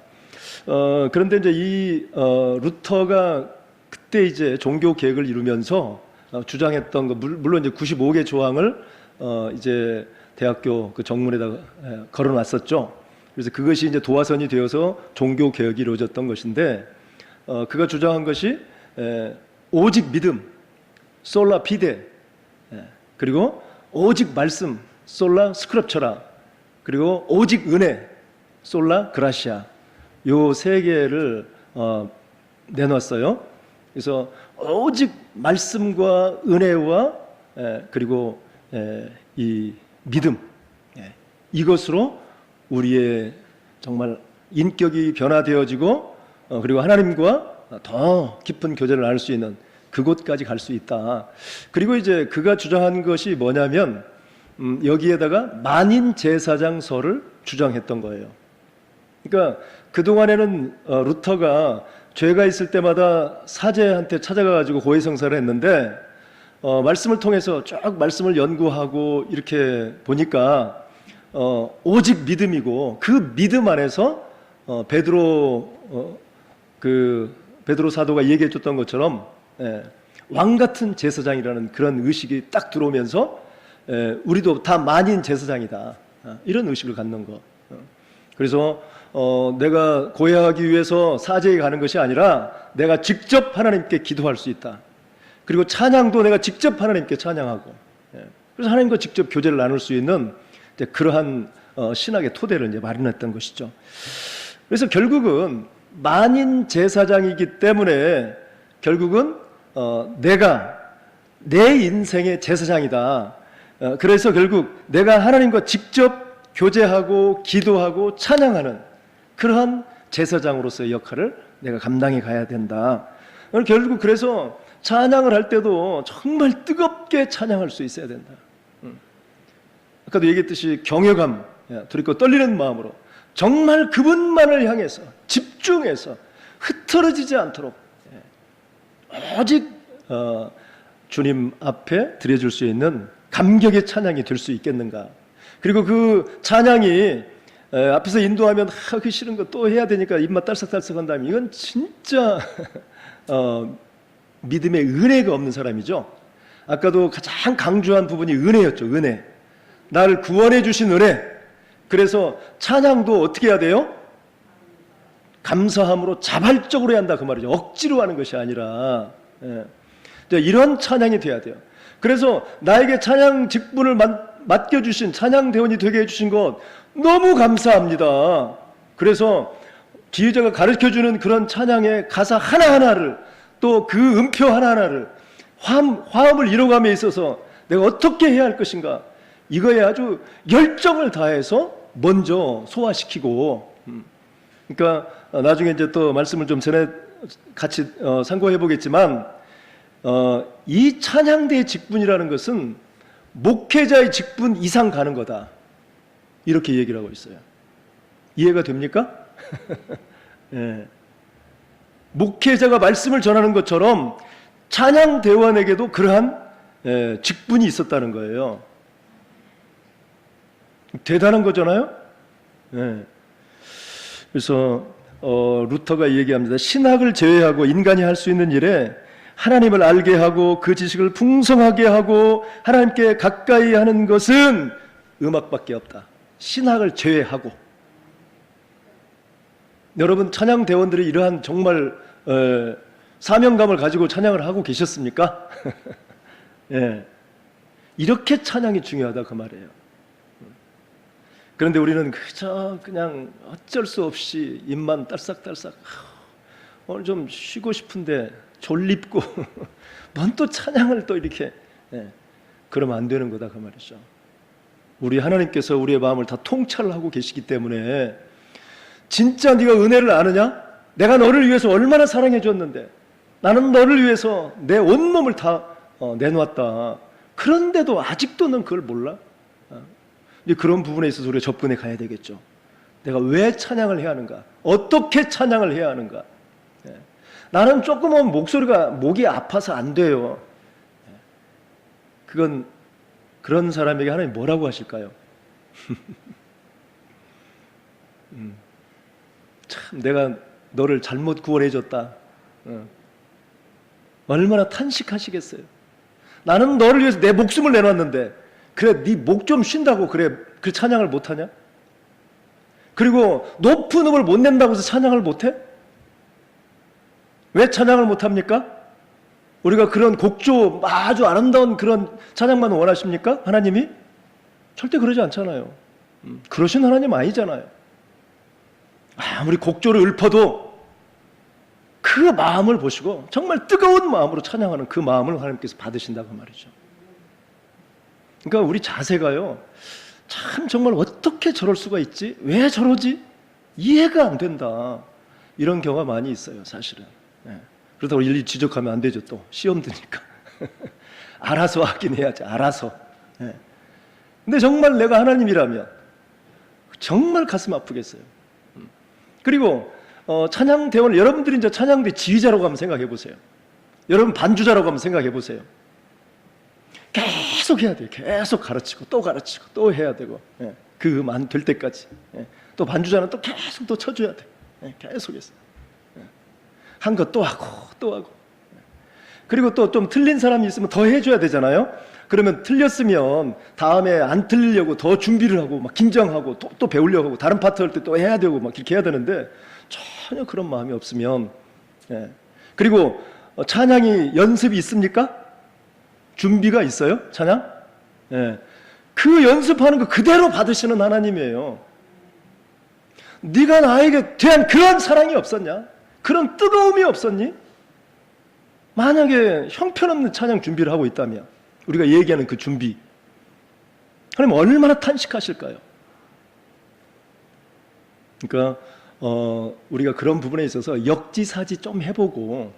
그런데 이제 이 루터가 그때 이제 종교 개혁을 이루면서 주장했던 거, 물론 이제 95개 조항을 이제 대학교 그 정문에다가 걸어놨었죠. 그래서 그것이 이제 도화선이 되어서 종교 개혁이 이루어졌던 것인데, 그가 주장한 것이 오직 믿음, 솔라 피데, 그리고 오직 말씀, 솔라 스크립처라, 그리고 오직 은혜, 솔라 그라시아, 요 세 개를 내놨어요. 그래서 오직 말씀과 은혜와 그리고 이 믿음, 이것으로 우리의 정말 인격이 변화되어지고, 그리고 하나님과 더 깊은 교제를 나눌 수 있는 그곳까지 갈 수 있다. 그리고 이제 그가 주장한 것이 뭐냐면, 여기에다가 만인 제사장설을 주장했던 거예요. 그러니까 그동안에는 루터가 죄가 있을 때마다 사제한테 찾아가가지고 고해성사를 했는데, 말씀을 통해서 쭉 말씀을 연구하고 이렇게 보니까 오직 믿음이고, 그 믿음 안에서 베드로 사도가 얘기해 줬던 것처럼 왕 같은 제사장이라는 그런 의식이 딱 들어오면서 우리도 다 만인 제사장이다, 이런 의식을 갖는 거. 그래서 내가 고해하기 위해서 사제에 가는 것이 아니라 내가 직접 하나님께 기도할 수 있다. 그리고 찬양도 내가 직접 하나님께 찬양하고, 그래서 하나님과 직접 교제를 나눌 수 있는 이제 그러한 신학의 토대를 이제 마련했던 것이죠. 그래서 결국은 만인 제사장이기 때문에 결국은 내가 내 인생의 제사장이다. 그래서 결국 내가 하나님과 직접 교제하고 기도하고 찬양하는 그러한 제사장으로서의 역할을 내가 감당해 가야 된다. 결국 그래서 찬양을 할 때도 정말 뜨겁게 찬양할 수 있어야 된다. 아까도 얘기했듯이 경외감, 두렵고 떨리는 마음으로 정말 그분만을 향해서 집중해서 흐트러지지 않도록 오직 주님 앞에 드려줄 수 있는 감격의 찬양이 될 수 있겠는가. 그리고 그 찬양이 앞에서 인도하면 하기 싫은 거 또 해야 되니까 입맛 딸싹딸싹 한다면 이건 진짜 믿음의 은혜가 없는 사람이죠. 아까도 가장 강조한 부분이 은혜였죠. 은혜. 나를 구원해 주신 은혜. 그래서 찬양도 어떻게 해야 돼요? 감사함으로 자발적으로 해야 한다 그 말이죠. 억지로 하는 것이 아니라 이런 찬양이 돼야 돼요. 그래서 나에게 찬양 직분을 맡겨주신 찬양 대원이 되게 해주신 것 너무 감사합니다. 그래서 지휘자가 가르쳐주는 그런 찬양의 가사 하나하나를 또 그 음표 하나하나를 화음을 이뤄감에 있어서 내가 어떻게 해야 할 것인가 이거에 아주 열정을 다해서 먼저 소화시키고, 그러니까 나중에 이제 또 말씀을 좀 전에 같이 상고해 보겠지만 이 찬양대의 직분이라는 것은 목회자의 직분 이상 가는 거다. 이렇게 얘기를 하고 있어요. 이해가 됩니까? 예. 목회자가 말씀을 전하는 것처럼 찬양대원에게도 그러한 직분이 있었다는 거예요. 대단한 거잖아요. 예. 그래서 루터가 얘기합니다. 신학을 제외하고 인간이 할 수 있는 일에 하나님을 알게 하고 그 지식을 풍성하게 하고 하나님께 가까이 하는 것은 음악밖에 없다. 신학을 제외하고. 여러분 찬양 대원들이 이러한 정말 사명감을 가지고 찬양을 하고 계셨습니까? 예. 이렇게 찬양이 중요하다 그 말이에요. 그런데 우리는 그냥 어쩔 수 없이 입만 딸싹딸싹 오늘 좀 쉬고 싶은데 졸립고 뭔 또 찬양을 또 이렇게 그러면 안 되는 거다 그 말이죠. 우리 하나님께서 우리의 마음을 다 통찰하고 계시기 때문에 진짜 네가 은혜를 아느냐? 내가 너를 위해서 얼마나 사랑해 줬는데 나는 너를 위해서 내 온몸을 다 내놓았다. 그런데도 아직도 넌 그걸 몰라? 이제 그런 부분에 있어서 우리가 접근해 가야 되겠죠. 내가 왜 찬양을 해야 하는가? 어떻게 찬양을 해야 하는가? 나는 조금은 목이 아파서 안 돼요. 그건 그런 사람에게 하나님 뭐라고 하실까요? 참 내가 너를 잘못 구원해줬다. 얼마나 탄식하시겠어요. 나는 너를 위해서 내 목숨을 내놨는데 그래 네 목 좀 쉰다고 그래 그 찬양을 못하냐? 그리고 높은 음을 못 낸다고 해서 찬양을 못해? 왜 찬양을 못합니까? 우리가 그런 곡조 아주 아름다운 그런 찬양만 원하십니까? 하나님이? 절대 그러지 않잖아요. 그러신 하나님 아니잖아요. 아무리 곡조를 읊어도 그 마음을 보시고 정말 뜨거운 마음으로 찬양하는 그 마음을 하나님께서 받으신다고 말이죠. 그러니까 우리 자세가요 참 정말 어떻게 저럴 수가 있지? 왜 저러지? 이해가 안 된다. 이런 경우가 많이 있어요 사실은. 그렇다고 일일이 지적하면 안 되죠. 또 시험 드니까 알아서 하긴 해야지. 알아서. 근데 정말 내가 하나님이라면 정말 가슴 아프겠어요. 그리고 찬양대원 여러분들이 이제 찬양대 지휘자라고 한번 생각해 보세요. 여러분 반주자라고 한번 생각해 보세요. 계속 해야 돼요. 계속 가르치고 또 해야 되고 그 음 안 될 때까지. 또 반주자는 또 계속 또 쳐줘야 돼. 계속해서 한 것 또 하고. 그리고 또 좀 틀린 사람이 있으면 더 해줘야 되잖아요. 그러면 틀렸으면 다음에 안 틀리려고 더 준비를 하고 막 긴장하고 또 배우려고 하고 다른 파트 할 때 또 해야 되고 막 이렇게 해야 되는데 전혀 그런 마음이 없으면 예. 그리고 찬양이 연습이 있습니까? 준비가 있어요? 찬양? 예. 그 연습하는 거 그대로 받으시는 하나님이에요. 네가 나에게 대한 그런 사랑이 없었냐? 그런 뜨거움이 없었니? 만약에 형편없는 찬양 준비를 하고 있다면 우리가 얘기하는 그 준비 하나님 얼마나 탄식하실까요? 그러니까 우리가 그런 부분에 있어서 역지사지 좀 해보고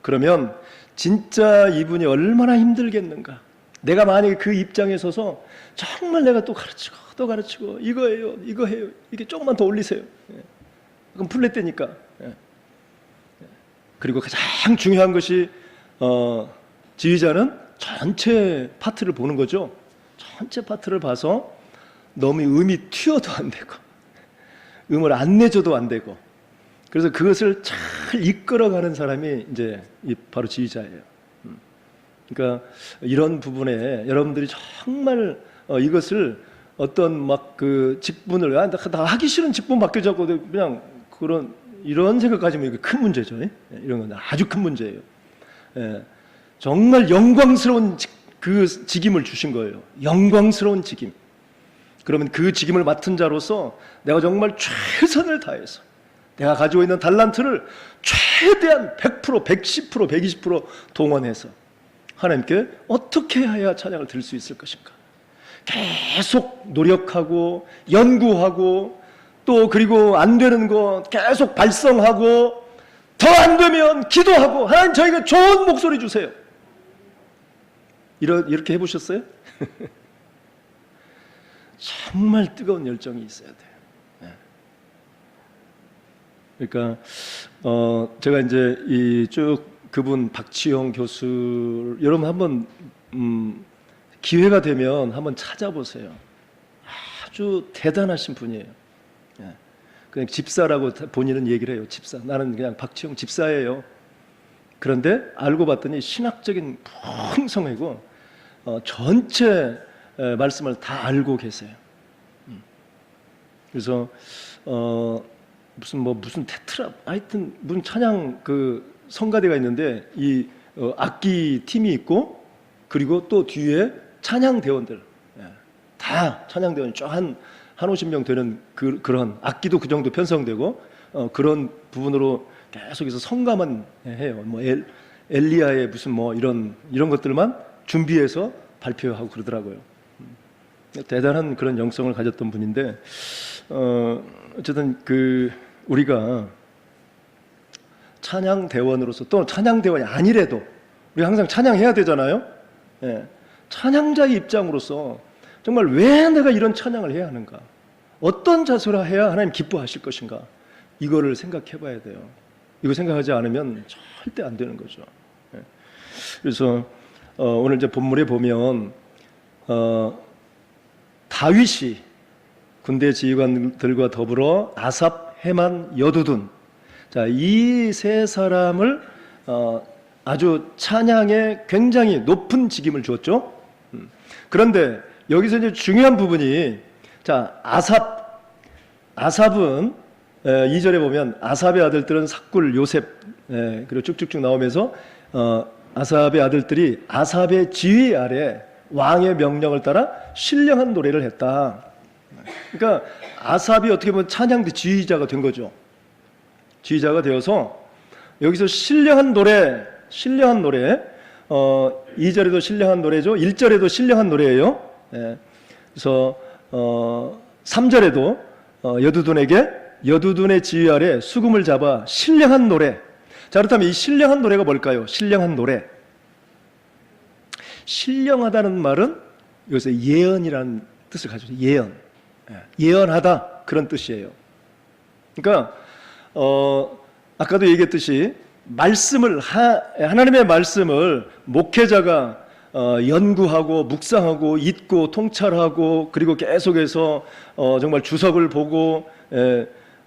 그러면 진짜 이분이 얼마나 힘들겠는가. 내가 만약에 그 입장에 서서 정말 내가 또 가르치고 이거예요, 이거 해요, 이게 조금만 더 올리세요. 예. 그럼 플랫되니까. 예. 그리고 가장 중요한 것이 지휘자는 전체 파트를 보는 거죠. 전체 파트를 봐서 너무 음이 튀어도 안 되고 음을 안 내줘도 안 되고 그래서 그것을 잘 이끌어가는 사람이 이제 바로 지휘자예요. 그러니까 이런 부분에 여러분들이 정말 이것을 어떤 막 그 직분을 나 하기 싫은 직분 맡겨자고 그냥 이런 생각까지면 이게 큰 문제죠. 이런 건 아주 큰 문제예요. 예. 정말 영광스러운 그 직임을 주신 거예요. 영광스러운 직임. 그러면 그 직임을 맡은 자로서 내가 정말 최선을 다해서 내가 가지고 있는 달란트를 최대한 100%, 110%, 120% 동원해서 하나님께 어떻게 해야 찬양을 드릴 수 있을 것인가. 계속 노력하고 연구하고 또 그리고 안 되는 거 계속 발성하고 더 안 되면 기도하고 하나님 저희가 좋은 목소리 주세요. 이렇게 해보셨어요? 정말 뜨거운 열정이 있어야 돼요. 그러니까 제가 이제 이 쭉 그분 박치영 교수 여러분 한번 기회가 되면 한번 찾아보세요. 아주 대단하신 분이에요. 그냥 집사라고 본인은 얘기를 해요. 집사. 나는 그냥 박치영 집사예요. 그런데 알고 봤더니 신학적인 풍성하고 전체 말씀을 다 알고 계세요. 그래서 무슨 테트라 하여튼 무슨 찬양 그 성가대가 있는데 이 악기 팀이 있고 그리고 또 뒤에 찬양 대원들 다 찬양 대원이 한 50명 되는 그런 악기도 그 정도 편성되고 그런 부분으로 계속해서 성가만 해요. 뭐 엘리야의 무슨 뭐 이런 것들만 준비해서 발표하고 그러더라고요. 대단한 그런 영성을 가졌던 분인데 어쨌든 우리가 찬양 대원으로서 또 찬양 대원이 아니래도 우리가 항상 찬양해야 되잖아요. 예. 찬양자의 입장으로서 정말 왜 내가 이런 찬양을 해야 하는가? 어떤 자세로 해야 하나님 기뻐하실 것인가? 이거를 생각해 봐야 돼요. 이거 생각하지 않으면 절대 안 되는 거죠. 예. 그래서 오늘 이제 본문에 보면 다윗이 군대 지휘관들과 더불어 아삽, 헤만, 여두둔 이 세 사람을 아주 찬양에 굉장히 높은 직임을 주었죠. 그런데 여기서 이제 중요한 부분이 아삽은 2절에 보면 아삽의 아들들은 삭굴, 요셉 그리고 쭉쭉쭉 나오면서 아삽의 아들들이 아삽의 지휘 아래 왕의 명령을 따라 신령한 노래를 했다. 그러니까 아삽이 어떻게 보면 찬양대 지휘자가 된 거죠. 지휘자가 되어서 여기서 신령한 노래 2절에도 신령한 노래죠. 1절에도 신령한 노래예요. 그래서 3절에도 여두둔의 지휘 아래 수금을 잡아 신령한 노래. 자, 그렇다면 이 신령한 노래가 뭘까요? 신령한 노래. 신령하다는 말은 여기서 예언이라는 뜻을 가지고 있어요. 예언하다 그런 뜻이에요. 그러니까 아까도 얘기했듯이 하나님의 말씀을 목회자가 연구하고 묵상하고 읽고 통찰하고 그리고 계속해서 정말 주석을 보고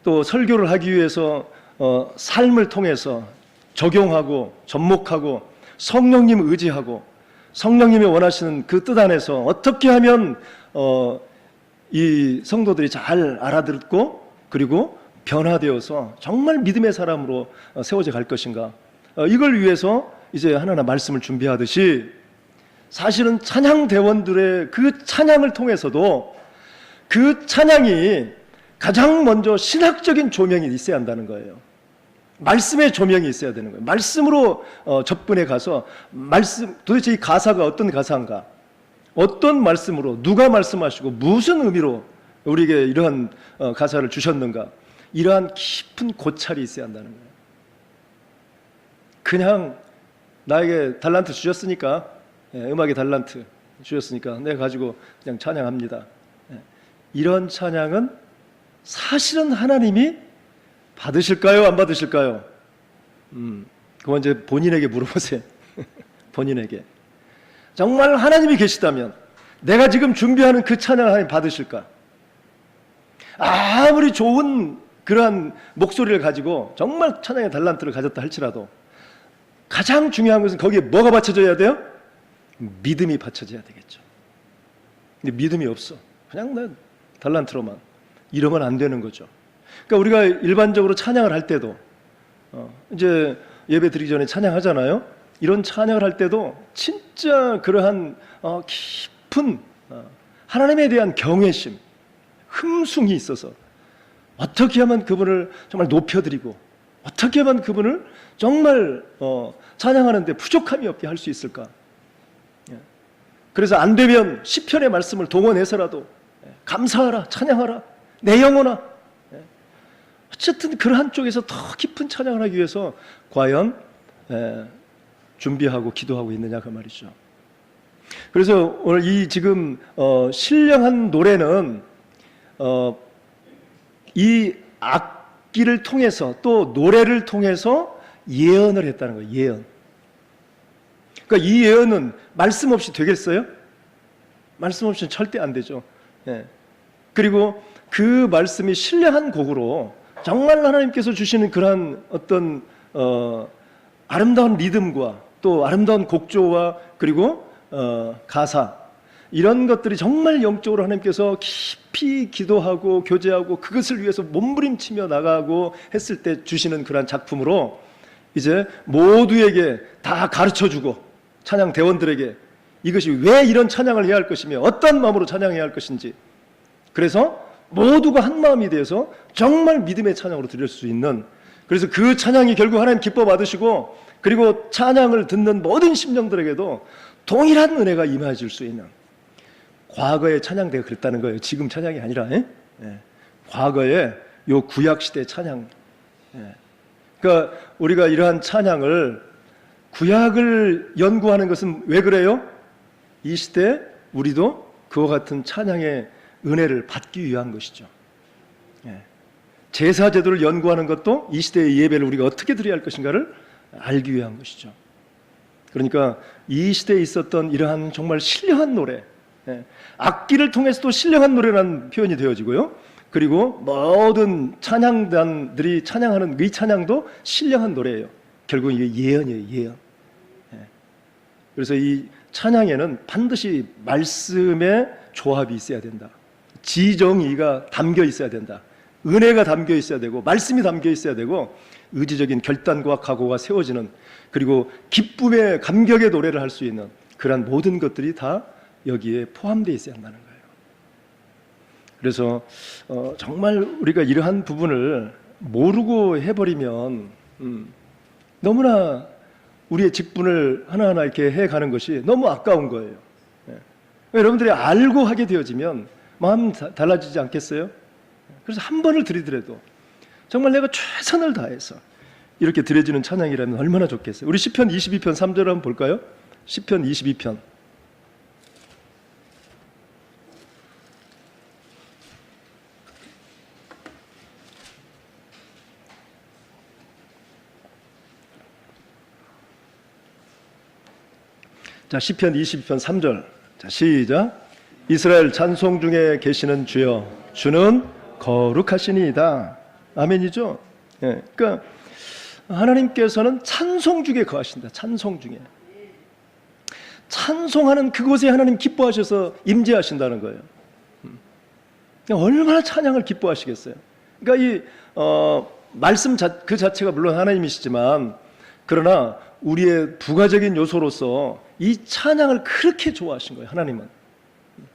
또 설교를 하기 위해서 삶을 통해서 적용하고 접목하고 성령님 의지하고 성령님이 원하시는 그 뜻 안에서 어떻게 하면 이 성도들이 잘 알아듣고 그리고 변화되어서 정말 믿음의 사람으로 세워져 갈 것인가, 이걸 위해서 이제 하나하나 말씀을 준비하듯이 사실은 찬양 대원들의 그 찬양을 통해서도 그 찬양이 가장 먼저 신학적인 조명이 있어야 한다는 거예요. 말씀의 조명이 있어야 되는 거예요. 말씀으로 접근해 가서 말씀, 도대체 이 가사가 어떤 가사인가, 어떤 말씀으로 누가 말씀하시고 무슨 의미로 우리에게 이러한 가사를 주셨는가, 이러한 깊은 고찰이 있어야 한다는 거예요. 그냥 나에게 달란트 주셨으니까, 음악의 달란트 주셨으니까 내가 가지고 그냥 찬양합니다, 이런 찬양은 사실은 하나님이 받으실까요? 안 받으실까요? 그건 이제 본인에게 물어보세요. 본인에게. 정말 하나님이 계시다면 내가 지금 준비하는 그 찬양을 하나님 받으실까? 아무리 좋은 그러한 목소리를 가지고 정말 찬양의 달란트를 가졌다 할지라도 가장 중요한 것은 거기에 뭐가 받쳐져야 돼요? 믿음이 받쳐져야 되겠죠. 근데 믿음이 없어. 그냥 내 달란트로만. 이러면 안 되는 거죠. 그러니까 우리가 일반적으로 찬양을 할 때도 이제 예배 드리기 전에 찬양하잖아요. 이런 찬양을 할 때도 진짜 그러한 깊은 하나님에 대한 경외심, 흠숭이 있어서 어떻게 하면 그분을 정말 높여드리고 어떻게 하면 그분을 정말 찬양하는데 부족함이 없게 할 수 있을까. 그래서 안 되면 시편의 말씀을 동원해서라도 감사하라, 찬양하라, 내 영혼아. 어쨌든 그러한 쪽에서 더 깊은 찬양을 하기 위해서 과연 준비하고 기도하고 있느냐 그 말이죠. 그래서 오늘 이 지금 신령한 노래는 이 악기를 통해서 또 노래를 통해서 예언을 했다는 거예요. 예언. 그러니까 이 예언은 말씀 없이 되겠어요? 말씀 없이는 절대 안 되죠. 그리고 그 말씀이 신령한 곡으로 정말 하나님께서 주시는 그러한 어떤 아름다운 리듬과 또 아름다운 곡조와 그리고 가사, 이런 것들이 정말 영적으로 하나님께서 깊이 기도하고 교제하고 그것을 위해서 몸부림치며 나가고 했을 때 주시는 그러한 작품으로 이제 모두에게 다 가르쳐주고 찬양 대원들에게 이것이 왜 이런 찬양을 해야 할 것이며 어떤 마음으로 찬양해야 할 것인지, 그래서 모두가 한 마음이 되어서 정말 믿음의 찬양으로 드릴 수 있는, 그래서 그 찬양이 결국 하나님 기뻐 받으시고 그리고 찬양을 듣는 모든 심령들에게도 동일한 은혜가 임해질 수 있는, 과거의 찬양대가 그랬다는 거예요. 지금 찬양이 아니라 과거의 요 구약시대 찬양. 그러니까 우리가 이러한 찬양을, 구약을 연구하는 것은 왜 그래요? 이 시대에 우리도 그와 같은 찬양의 은혜를 받기 위한 것이죠. 제사 제도를 연구하는 것도 이 시대의 예배를 우리가 어떻게 드려야 할 것인가를 알기 위한 것이죠. 그러니까 이 시대에 있었던 이러한 정말 신령한 노래, 악기를 통해서도 신령한 노래라는 표현이 되어지고요. 그리고 모든 찬양단들이 찬양하는 이 찬양도 신령한 노래예요. 결국 이게 예언이에요. 예언. 그래서 이 찬양에는 반드시 말씀의 조합이 있어야 된다. 지정의가 담겨 있어야 된다. 은혜가 담겨 있어야 되고 말씀이 담겨 있어야 되고 의지적인 결단과 각오가 세워지는, 그리고 기쁨의 감격의 노래를 할 수 있는 그러한 모든 것들이 다 여기에 포함되어 있어야 한다는 거예요. 그래서 정말 우리가 이러한 부분을 모르고 해버리면 너무나 우리의 직분을 하나하나 이렇게 해가는 것이 너무 아까운 거예요. 여러분들이 알고 하게 되어지면 마음 달라지지 않겠어요? 그래서 한 번을 드리더라도 정말 내가 최선을 다해서 이렇게 드려지는 찬양이라면 얼마나 좋겠어요. 우리 시편 22편 3절 한번 볼까요? 시편 22편. 자, 시편 22편 3절. 자, 시작. 이스라엘 찬송 중에 계시는 주여, 주는 거룩하시니이다. 아멘이죠? 그러니까 하나님께서는 찬송 중에 거하신다. 찬송 중에. 찬송하는 그곳에 하나님 기뻐하셔서 임재하신다는 거예요. 얼마나 찬양을 기뻐하시겠어요. 그러니까 이 말씀 그 자체가 물론 하나님이시지만 그러나 우리의 부가적인 요소로서 이 찬양을 그렇게 좋아하신 거예요. 하나님은.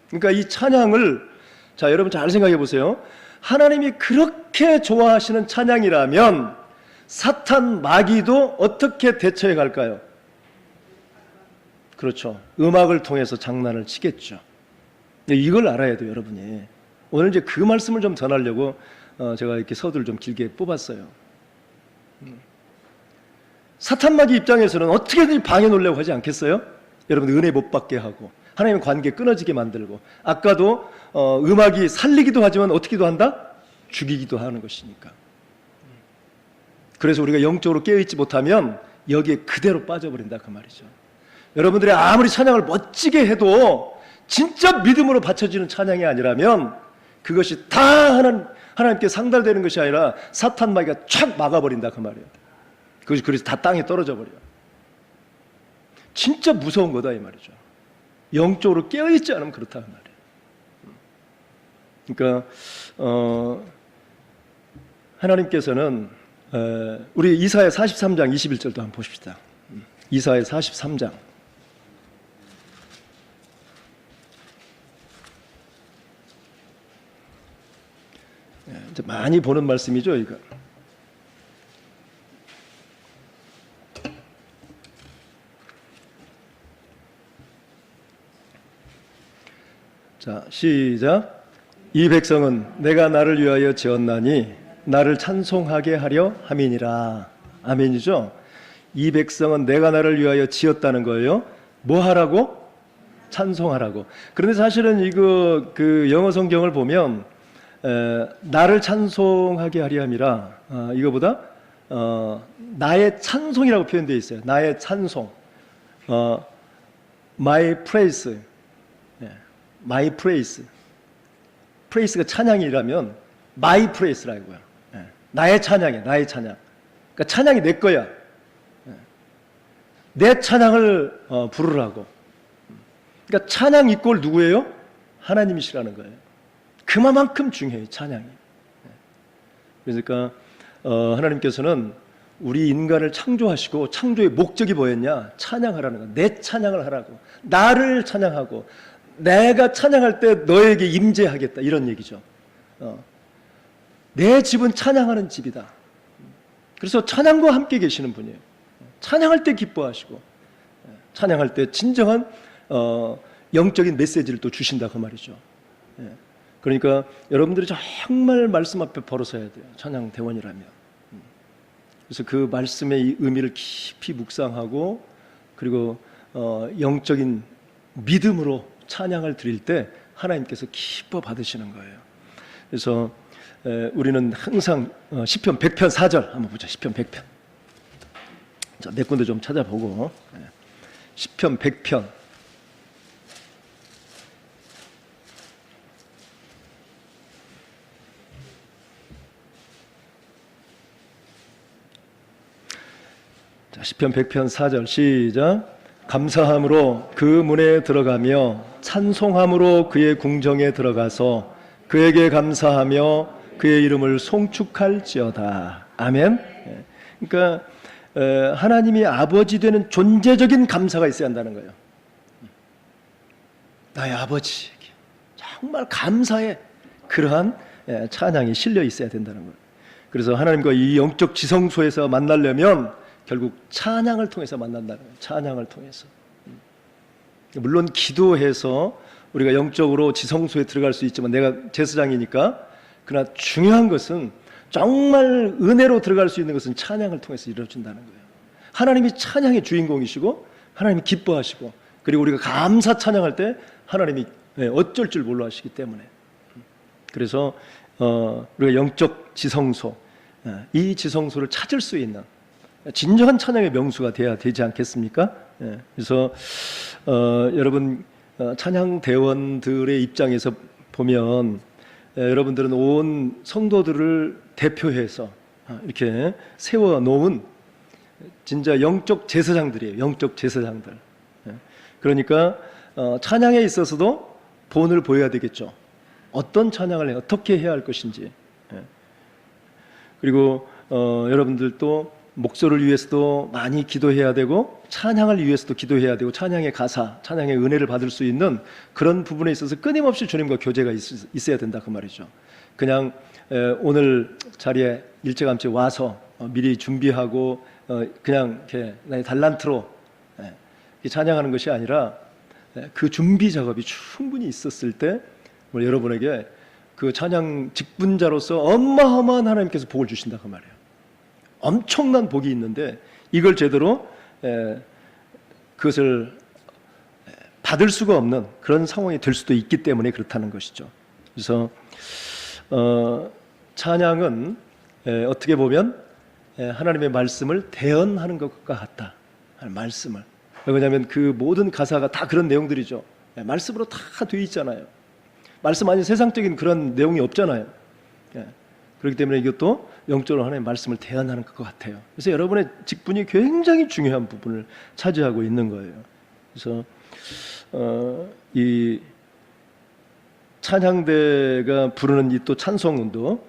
그러니까 이 찬양을 자 여러분 잘 생각해 보세요. 하나님이 그렇게 좋아하시는 찬양이라면 사탄 마귀도 어떻게 대처해 갈까요? 그렇죠. 음악을 통해서 장난을 치겠죠. 이걸 알아야 돼요, 여러분이. 오늘 이제 그 말씀을 좀 전하려고 제가 이렇게 서두를 좀 길게 뽑았어요. 사탄 마귀 입장에서는 어떻게든 방해 놓으려고 하지 않겠어요? 여러분 은혜 못 받게 하고 하나님의 관계 끊어지게 만들고 아까도 음악이 살리기도 하지만 어떻게도 한다? 죽이기도 하는 것이니까. 그래서 우리가 영적으로 깨어있지 못하면 여기에 그대로 빠져버린다 그 말이죠. 여러분들이 아무리 찬양을 멋지게 해도 진짜 믿음으로 바쳐지는 찬양이 아니라면 그것이 다 하나님께 상달되는 것이 아니라 사탄 마귀가 촥 막아버린다 그 말이에요. 그것이 그래서 다 땅에 떨어져 버려요. 진짜 무서운 거다 이 말이죠. 영적으로 깨어있지 않으면 그렇다 그 말이에요. 그러니까 하나님께서는 우리 이사야 43장 21절도 한번 보십시다. 이사야 43장 이제 많이 보는 말씀이죠, 이거. 자, 시작. 이 백성은 내가 나를 위하여 지었나니 나를 찬송하게 하려 함이니라. 아멘이죠? 이 백성은 내가 나를 위하여 지었다는 거예요. 뭐 하라고? 찬송하라고. 그런데 사실은 이거 그 영어 성경을 보면 나를 찬송하게 하려 함이라 이거보다 나의 찬송이라고 표현되어 있어요. 나의 찬송. My praise. My praise. praise가 찬양이라면 my praise라고요. 나의 찬양이야, 나의 찬양. 그러니까 찬양이 내 거야. 내 찬양을 부르라고. 그러니까 찬양 이꼴 누구예요? 하나님이시라는 거예요. 그만큼 중요해요, 찬양이. 그러니까 하나님께서는 우리 인간을 창조하시고 창조의 목적이 뭐였냐? 찬양하라는 거예요. 내 찬양을 하라고. 나를 찬양하고 내가 찬양할 때 너에게 임재하겠다 이런 얘기죠. 내 집은 찬양하는 집이다. 그래서 찬양과 함께 계시는 분이에요. 찬양할 때 기뻐하시고 찬양할 때 진정한 영적인 메시지를 또 주신다 그 말이죠. 그러니까 여러분들이 정말 말씀 앞에 벌어서야 돼요. 찬양 대원이라면. 그래서 그 말씀의 이 의미를 깊이 묵상하고 그리고 영적인 믿음으로 찬양을 드릴 때 하나님께서 기뻐 받으시는 거예요. 그래서 우리는 항상 시편 100편 4절 한번 보자. 시편 100편. 자, 몇 군데 좀 찾아보고 시편 100편 자, 시편 100편 4절 시작. 감사함으로 그 문에 들어가며 찬송함으로 그의 궁정에 들어가서 그에게 감사하며 그의 이름을 송축할지어다. 아멘. 그러니까 하나님이 아버지 되는 존재적인 감사가 있어야 한다는 거예요. 나의 아버지 정말 감사해. 그러한 찬양이 실려 있어야 된다는 거예요. 그래서 하나님과 이 영적 지성소에서 만나려면 결국 찬양을 통해서 만난다는 거예요. 찬양을 통해서. 물론 기도해서 우리가 영적으로 지성소에 들어갈 수 있지만 내가 제사장이니까 그러나 중요한 것은 정말 은혜로 들어갈 수 있는 것은 찬양을 통해서 이루어진다는 거예요. 하나님이 찬양의 주인공이시고 하나님이 기뻐하시고 그리고 우리가 감사 찬양할 때 하나님이 어쩔 줄 몰라 하시기 때문에 그래서 우리가 영적 지성소 이 지성소를 찾을 수 있는 진정한 찬양의 명수가 돼야 되지 않겠습니까? 그래서 여러분 찬양 대원들의 입장에서 보면 여러분들은 온 성도들을 대표해서 이렇게 세워놓은 진짜 영적 제사장들이에요. 영적 제사장들. 그러니까 찬양에 있어서도 본을 보여야 되겠죠. 어떤 찬양을 어떻게 해야 할 것인지. 예. 그리고 여러분들도 목소를 위해서도 많이 기도해야 되고 찬양을 위해서도 기도해야 되고 찬양의 가사, 찬양의 은혜를 받을 수 있는 그런 부분에 있어서 끊임없이 주님과 교제가 있어야 된다 그 말이죠. 그냥 오늘 자리에 일찌감치 와서 미리 준비하고 그냥 이렇게 나의 달란트로 찬양하는 것이 아니라 그 준비 작업이 충분히 있었을 때 여러분에게 그 찬양 직분자로서 어마어마한 하나님께서 복을 주신다 그 말이에요. 엄청난 복이 있는데 이걸 제대로 그것을 받을 수가 없는 그런 상황이 될 수도 있기 때문에 그렇다는 것이죠. 그래서 찬양은 어떻게 보면 하나님의 말씀을 대언하는 것과 같다. 말씀을. 왜냐하면 그 모든 가사가 다 그런 내용들이죠. 말씀으로 다 돼 있잖아요. 말씀 아닌 세상적인 그런 내용이 없잖아요. 그렇기 때문에 이것도 영적으로 하나님의 말씀을 대언하는 것 같아요. 그래서 여러분의 직분이 굉장히 중요한 부분을 차지하고 있는 거예요. 그래서 이 찬양대가 부르는 이 또 찬송은도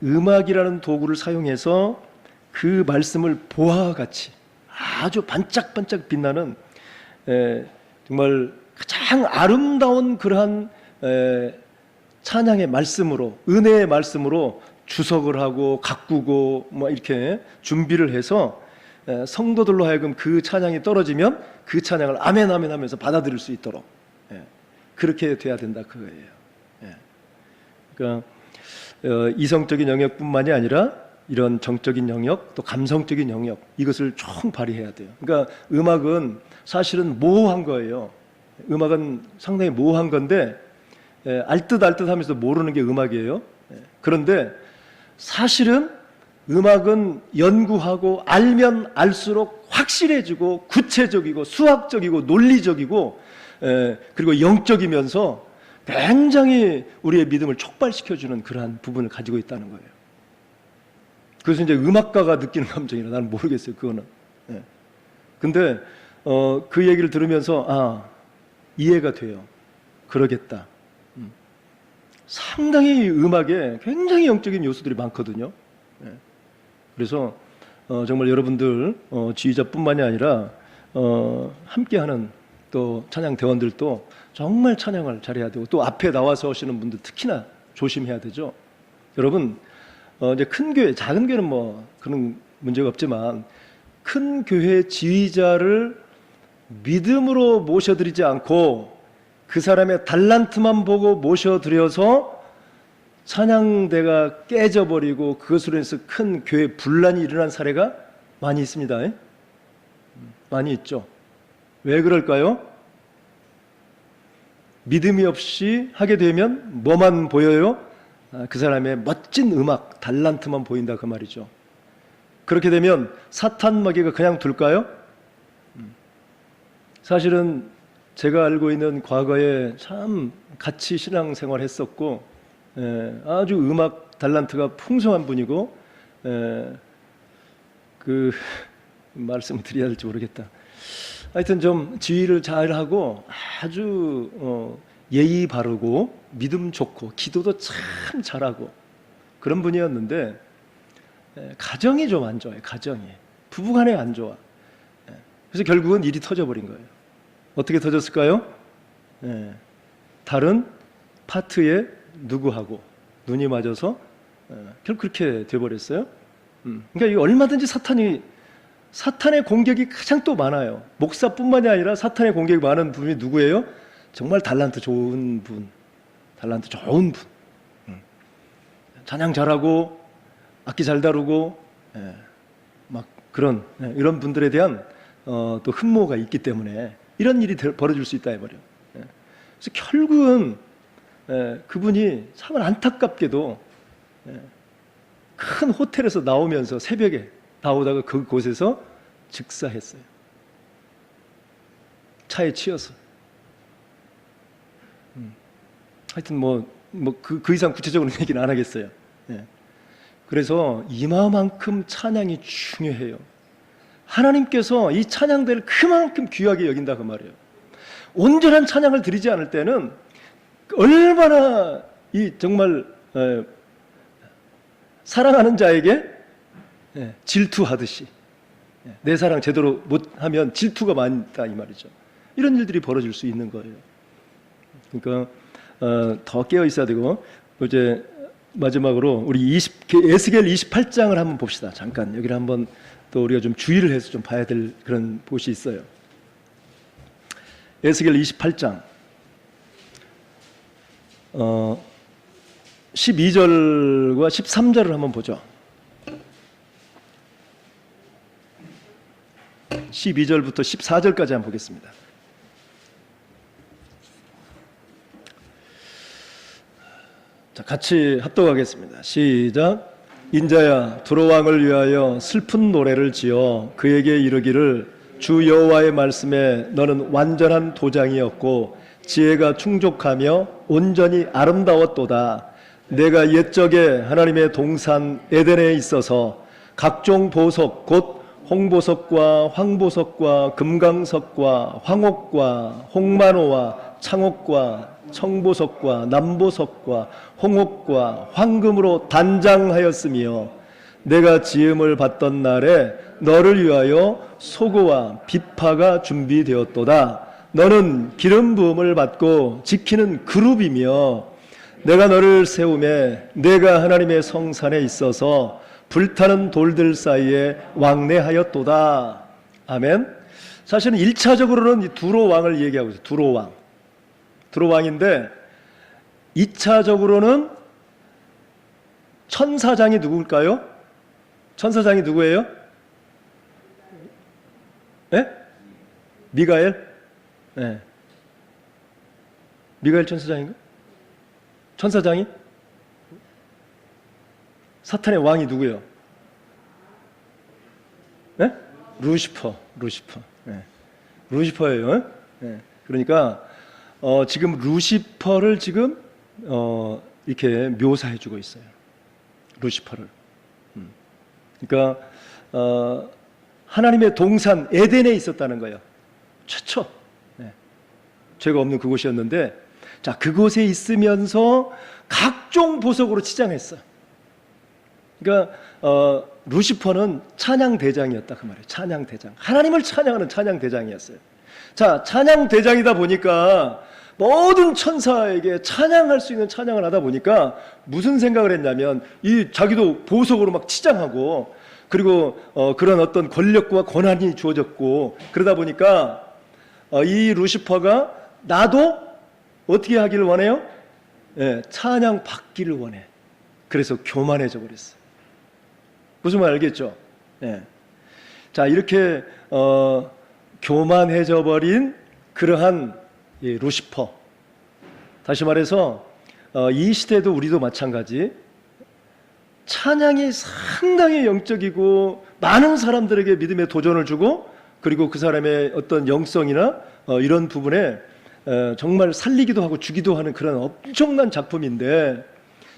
음악이라는 도구를 사용해서 그 말씀을 보화와 같이 아주 반짝반짝 빛나는 정말 가장 아름다운 그러한 찬양의 말씀으로, 은혜의 말씀으로 주석을 하고 가꾸고 뭐 이렇게 준비를 해서 성도들로 하여금 그 찬양이 떨어지면 그 찬양을 아멘 아멘 하면서 받아들일 수 있도록 그렇게 돼야 된다 그거예요. 그러니까 이성적인 영역뿐만이 아니라 이런 정적인 영역 또 감성적인 영역 이것을 총 발휘해야 돼요. 그러니까 음악은 사실은 모호한 거예요. 음악은 상당히 모호한 건데 알듯 하면서 모르는 게 음악이에요. 그런데 사실은 음악은 연구하고 알면 알수록 확실해지고 구체적이고 수학적이고 논리적이고 그리고 영적이면서 굉장히 우리의 믿음을 촉발시켜주는 그러한 부분을 가지고 있다는 거예요. 그래서 이제 음악가가 느끼는 감정이라 나는 모르겠어요. 그거는. 근데 그 얘기를 들으면서 이해가 돼요. 그러겠다. 상당히 음악에 굉장히 영적인 요소들이 많거든요. 그래서 정말 여러분들 지휘자뿐만이 아니라 함께하는 또 찬양 대원들도 정말 찬양을 잘해야 되고 또 앞에 나와서 하시는 분들 특히나 조심해야 되죠. 여러분 이제 큰 교회, 작은 교회는 뭐 그런 문제가 없지만 큰 교회 지휘자를 믿음으로 모셔드리지 않고 그 사람의 달란트만 보고 모셔드려서 찬양대가 깨져버리고 그것으로 해서 큰 교회 분란이 일어난 사례가 많이 있습니다. 많이 있죠. 왜 그럴까요? 믿음이 없이 하게 되면 뭐만 보여요? 그 사람의 멋진 음악, 달란트만 보인다 그 말이죠. 그렇게 되면 사탄 마귀가 그냥 둘까요? 사실은 제가 알고 있는 과거에 참 같이 신앙생활 했었고 아주 음악 달란트가 풍성한 분이고 그 말씀을 드려야 할지 모르겠다. 하여튼 좀 지휘를 잘하고 아주 예의 바르고 믿음 좋고 기도도 참 잘하고 그런 분이었는데 가정이 좀 안 좋아요. 가정이 부부간에 안 좋아. 그래서 결국은 일이 터져버린 거예요. 어떻게 터졌을까요? 다른 파트에 누구하고 눈이 맞아서 결국 그렇게 돼버렸어요. 그러니까 이거 얼마든지 사탄의 공격이 가장 또 많아요. 목사뿐만이 아니라 사탄의 공격이 많은 분이 누구예요? 정말 달란트 좋은 분, 달란트 좋은 분, 찬양 잘하고 악기 잘 다루고 막 그런 이런 분들에 대한 또 흠모가 있기 때문에 이런 일이 벌어질 수 있다 해버려. 그래서 결국은 그분이 참 안타깝게도 큰 호텔에서 나오면서 새벽에 나오다가 그곳에서 즉사했어요. 차에 치여서. 하여튼 그 이상 구체적으로 얘기는 안 하겠어요. 그래서 이마만큼 찬양이 중요해요. 하나님께서 이 찬양대를 그만큼 귀하게 여긴다 그 말이에요. 온전한 찬양을 드리지 않을 때는 얼마나 이 정말 사랑하는 자에게 질투하듯이 내 사랑 제대로 못하면 질투가 많다 이 말이죠. 이런 일들이 벌어질 수 있는 거예요. 그러니까 더 깨어 있어야 되고, 이제 마지막으로 우리 에스겔 28장을 한번 봅시다. 잠깐 여기를 한번 또 우리가 좀 주의를 해서 좀 봐야 될 그런 곳이 있어요. 에스겔 28장 12절과 13절을 한번 보죠. 12절부터 14절까지 한번 보겠습니다. 자, 같이 합독하겠습니다. 시작. 인자야, 두로왕을 위하여 슬픈 노래를 지어 그에게 이르기를, 주 여호와의 말씀에 너는 완전한 도장이었고 지혜가 충족하며 온전히 아름다웠도다. 내가 옛적에 하나님의 동산 에덴에 있어서 각종 보석 곧 홍보석과 황보석과 금강석과 황옥과 홍만호와 창옥과 청보석과 남보석과 홍옥과 황금으로 단장하였으며, 내가 지음을 받던 날에 너를 위하여 소고와 비파가 준비되었도다. 너는 기름 부음을 받고 지키는 그룹이며, 내가 너를 세우매 내가 하나님의 성산에 있어서 불타는 돌들 사이에 왕래하였도다. 아멘. 사실은 1차적으로는 이 두로 왕을 얘기하고 있어요. 두로 왕. 두로 왕인데 2차적으로는 천사장이 누굴까요? 천사장이 누구예요? 예? 미가엘? 예. 미가엘 천사장인가? 천사장이? 사탄의 왕이 누구예요? 예? 루시퍼. 예. 루시퍼예요. 예. 그러니까 지금 루시퍼를 지금 이렇게 묘사해주고 있어요. 루시퍼를. 그러니까 하나님의 동산 에덴에 있었다는 거예요. 최초. 네. 죄가 없는 그곳이었는데, 자, 그곳에 있으면서 각종 보석으로 치장했어. 그러니까 루시퍼는 찬양 대장이었다 그 말이에요. 찬양 대장. 하나님을 찬양하는 찬양 대장이었어요. 자, 찬양 대장이다 보니까 모든 천사에게 찬양할 수 있는 찬양을 하다 보니까 무슨 생각을 했냐면, 이 자기도 보석으로 막 치장하고, 그리고 그런 어떤 권력과 권한이 주어졌고, 그러다 보니까 이 루시퍼가 나도 어떻게 하기를 원해요? 예, 찬양 받기를 원해. 그래서 교만해져 버렸어. 무슨 말 알겠죠? 예. 자, 이렇게 교만해져 버린 그러한 루시퍼. 다시 말해서 이 시대도 우리도 마찬가지. 찬양이 상당히 영적이고 많은 사람들에게 믿음의 도전을 주고, 그리고 그 사람의 어떤 영성이나 이런 부분에 정말 살리기도 하고 주기도 하는 그런 엄청난 작품인데,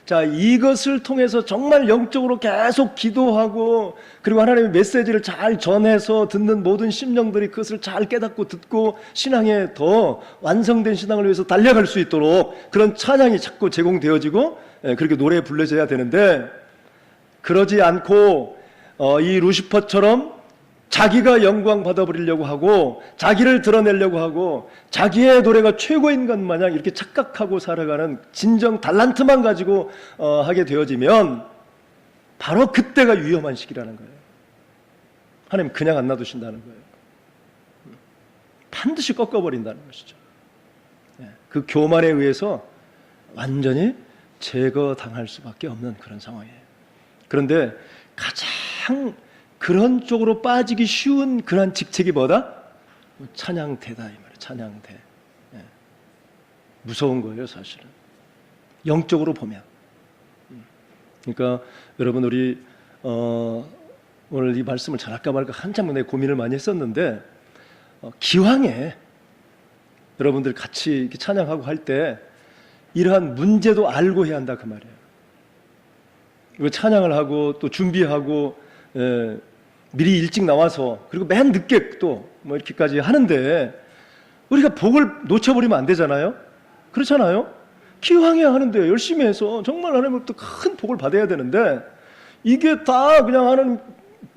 자, 이것을 통해서 정말 영적으로 계속 기도하고, 그리고 하나님의 메시지를 잘 전해서 듣는 모든 심령들이 그것을 잘 깨닫고 듣고 신앙에 더 완성된 신앙을 위해서 달려갈 수 있도록 그런 찬양이 자꾸 제공되어지고 그렇게 노래에 불려져야 되는데, 그러지 않고 이 루시퍼처럼 자기가 영광 받아버리려고 하고 자기를 드러내려고 하고 자기의 노래가 최고인 것 마냥 이렇게 착각하고 살아가는 진정 달란트만 가지고 하게 되어지면 바로 그때가 위험한 시기라는 거예요. 하나님 그냥 안 놔두신다는 거예요. 반드시 꺾어버린다는 것이죠. 그 교만에 의해서 완전히 제거당할 수밖에 없는 그런 상황이에요. 그런데 가장 그런 쪽으로 빠지기 쉬운 그런 직책이 뭐다? 찬양대다 이 말이에요. 찬양대. 예. 무서운 거예요, 사실은. 영적으로 보면. 그러니까 여러분, 우리 오늘 이 말씀을 잘할까 말까 한참 내 고민을 많이 했었는데, 기왕에 여러분들 같이 이렇게 찬양하고 할 때 이러한 문제도 알고 해야 한다 그 말이에요. 이거 찬양을 하고 또 준비하고 미리 일찍 나와서 그리고 맨 늦게 또 뭐 이렇게까지 하는데 우리가 복을 놓쳐버리면 안 되잖아요. 그렇잖아요. 기왕해야 하는데 열심히 해서 정말 하나님으로부터 큰 복을 받아야 되는데 이게 다 그냥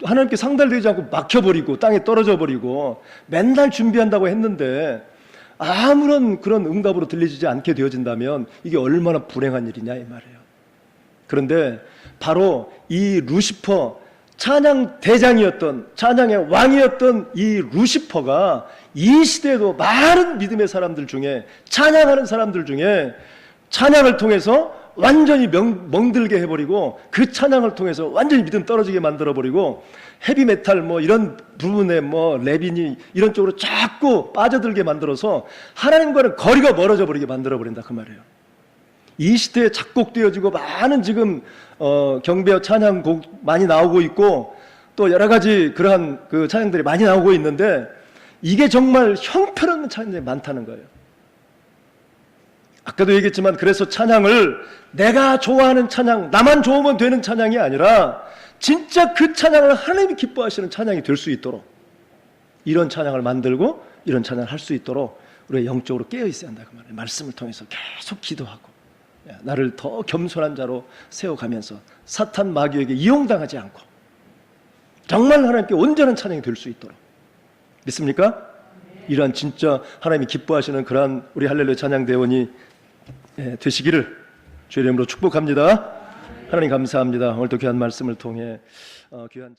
하나님께 상달되지 않고 막혀버리고 땅에 떨어져 버리고 맨날 준비한다고 했는데 아무런 그런 응답으로 들려지지 않게 되어진다면 이게 얼마나 불행한 일이냐 이 말이에요. 그런데 바로 이 루시퍼, 찬양 대장이었던, 찬양의 왕이었던 이 루시퍼가 이 시대에도 많은 믿음의 사람들 중에, 찬양하는 사람들 중에 찬양을 통해서 완전히 멍들게 해버리고 그 찬양을 통해서 완전히 믿음 떨어지게 만들어버리고 헤비메탈 뭐 이런 부분에 뭐 랩이니 이런 쪽으로 자꾸 빠져들게 만들어서 하나님과는 거리가 멀어져 버리게 만들어버린다 그 말이에요. 이 시대에 작곡되어지고 많은 지금 경배와 찬양곡 많이 나오고 있고 또 여러 가지 그러한 그 찬양들이 많이 나오고 있는데 이게 정말 형편없는 찬양이 많다는 거예요. 아까도 얘기했지만 그래서 찬양을 내가 좋아하는 찬양, 나만 좋으면 되는 찬양이 아니라 진짜 그 찬양을 하나님이 기뻐하시는 찬양이 될 수 있도록 이런 찬양을 만들고 이런 찬양을 할 수 있도록 우리가 영적으로 깨어 있어야 한다 그 말이에요. 말씀을 통해서 계속 기도하고 나를 더 겸손한 자로 세워가면서 사탄 마귀에게 이용당하지 않고 정말 하나님께 온전한 찬양이 될 수 있도록 믿습니까? 이러한 진짜 하나님이 기뻐하시는 그러한 우리 할렐루야 찬양대원이 되시기를 주의 이름으로 축복합니다. 하나님 감사합니다. 오늘도 귀한 말씀을 통해 귀한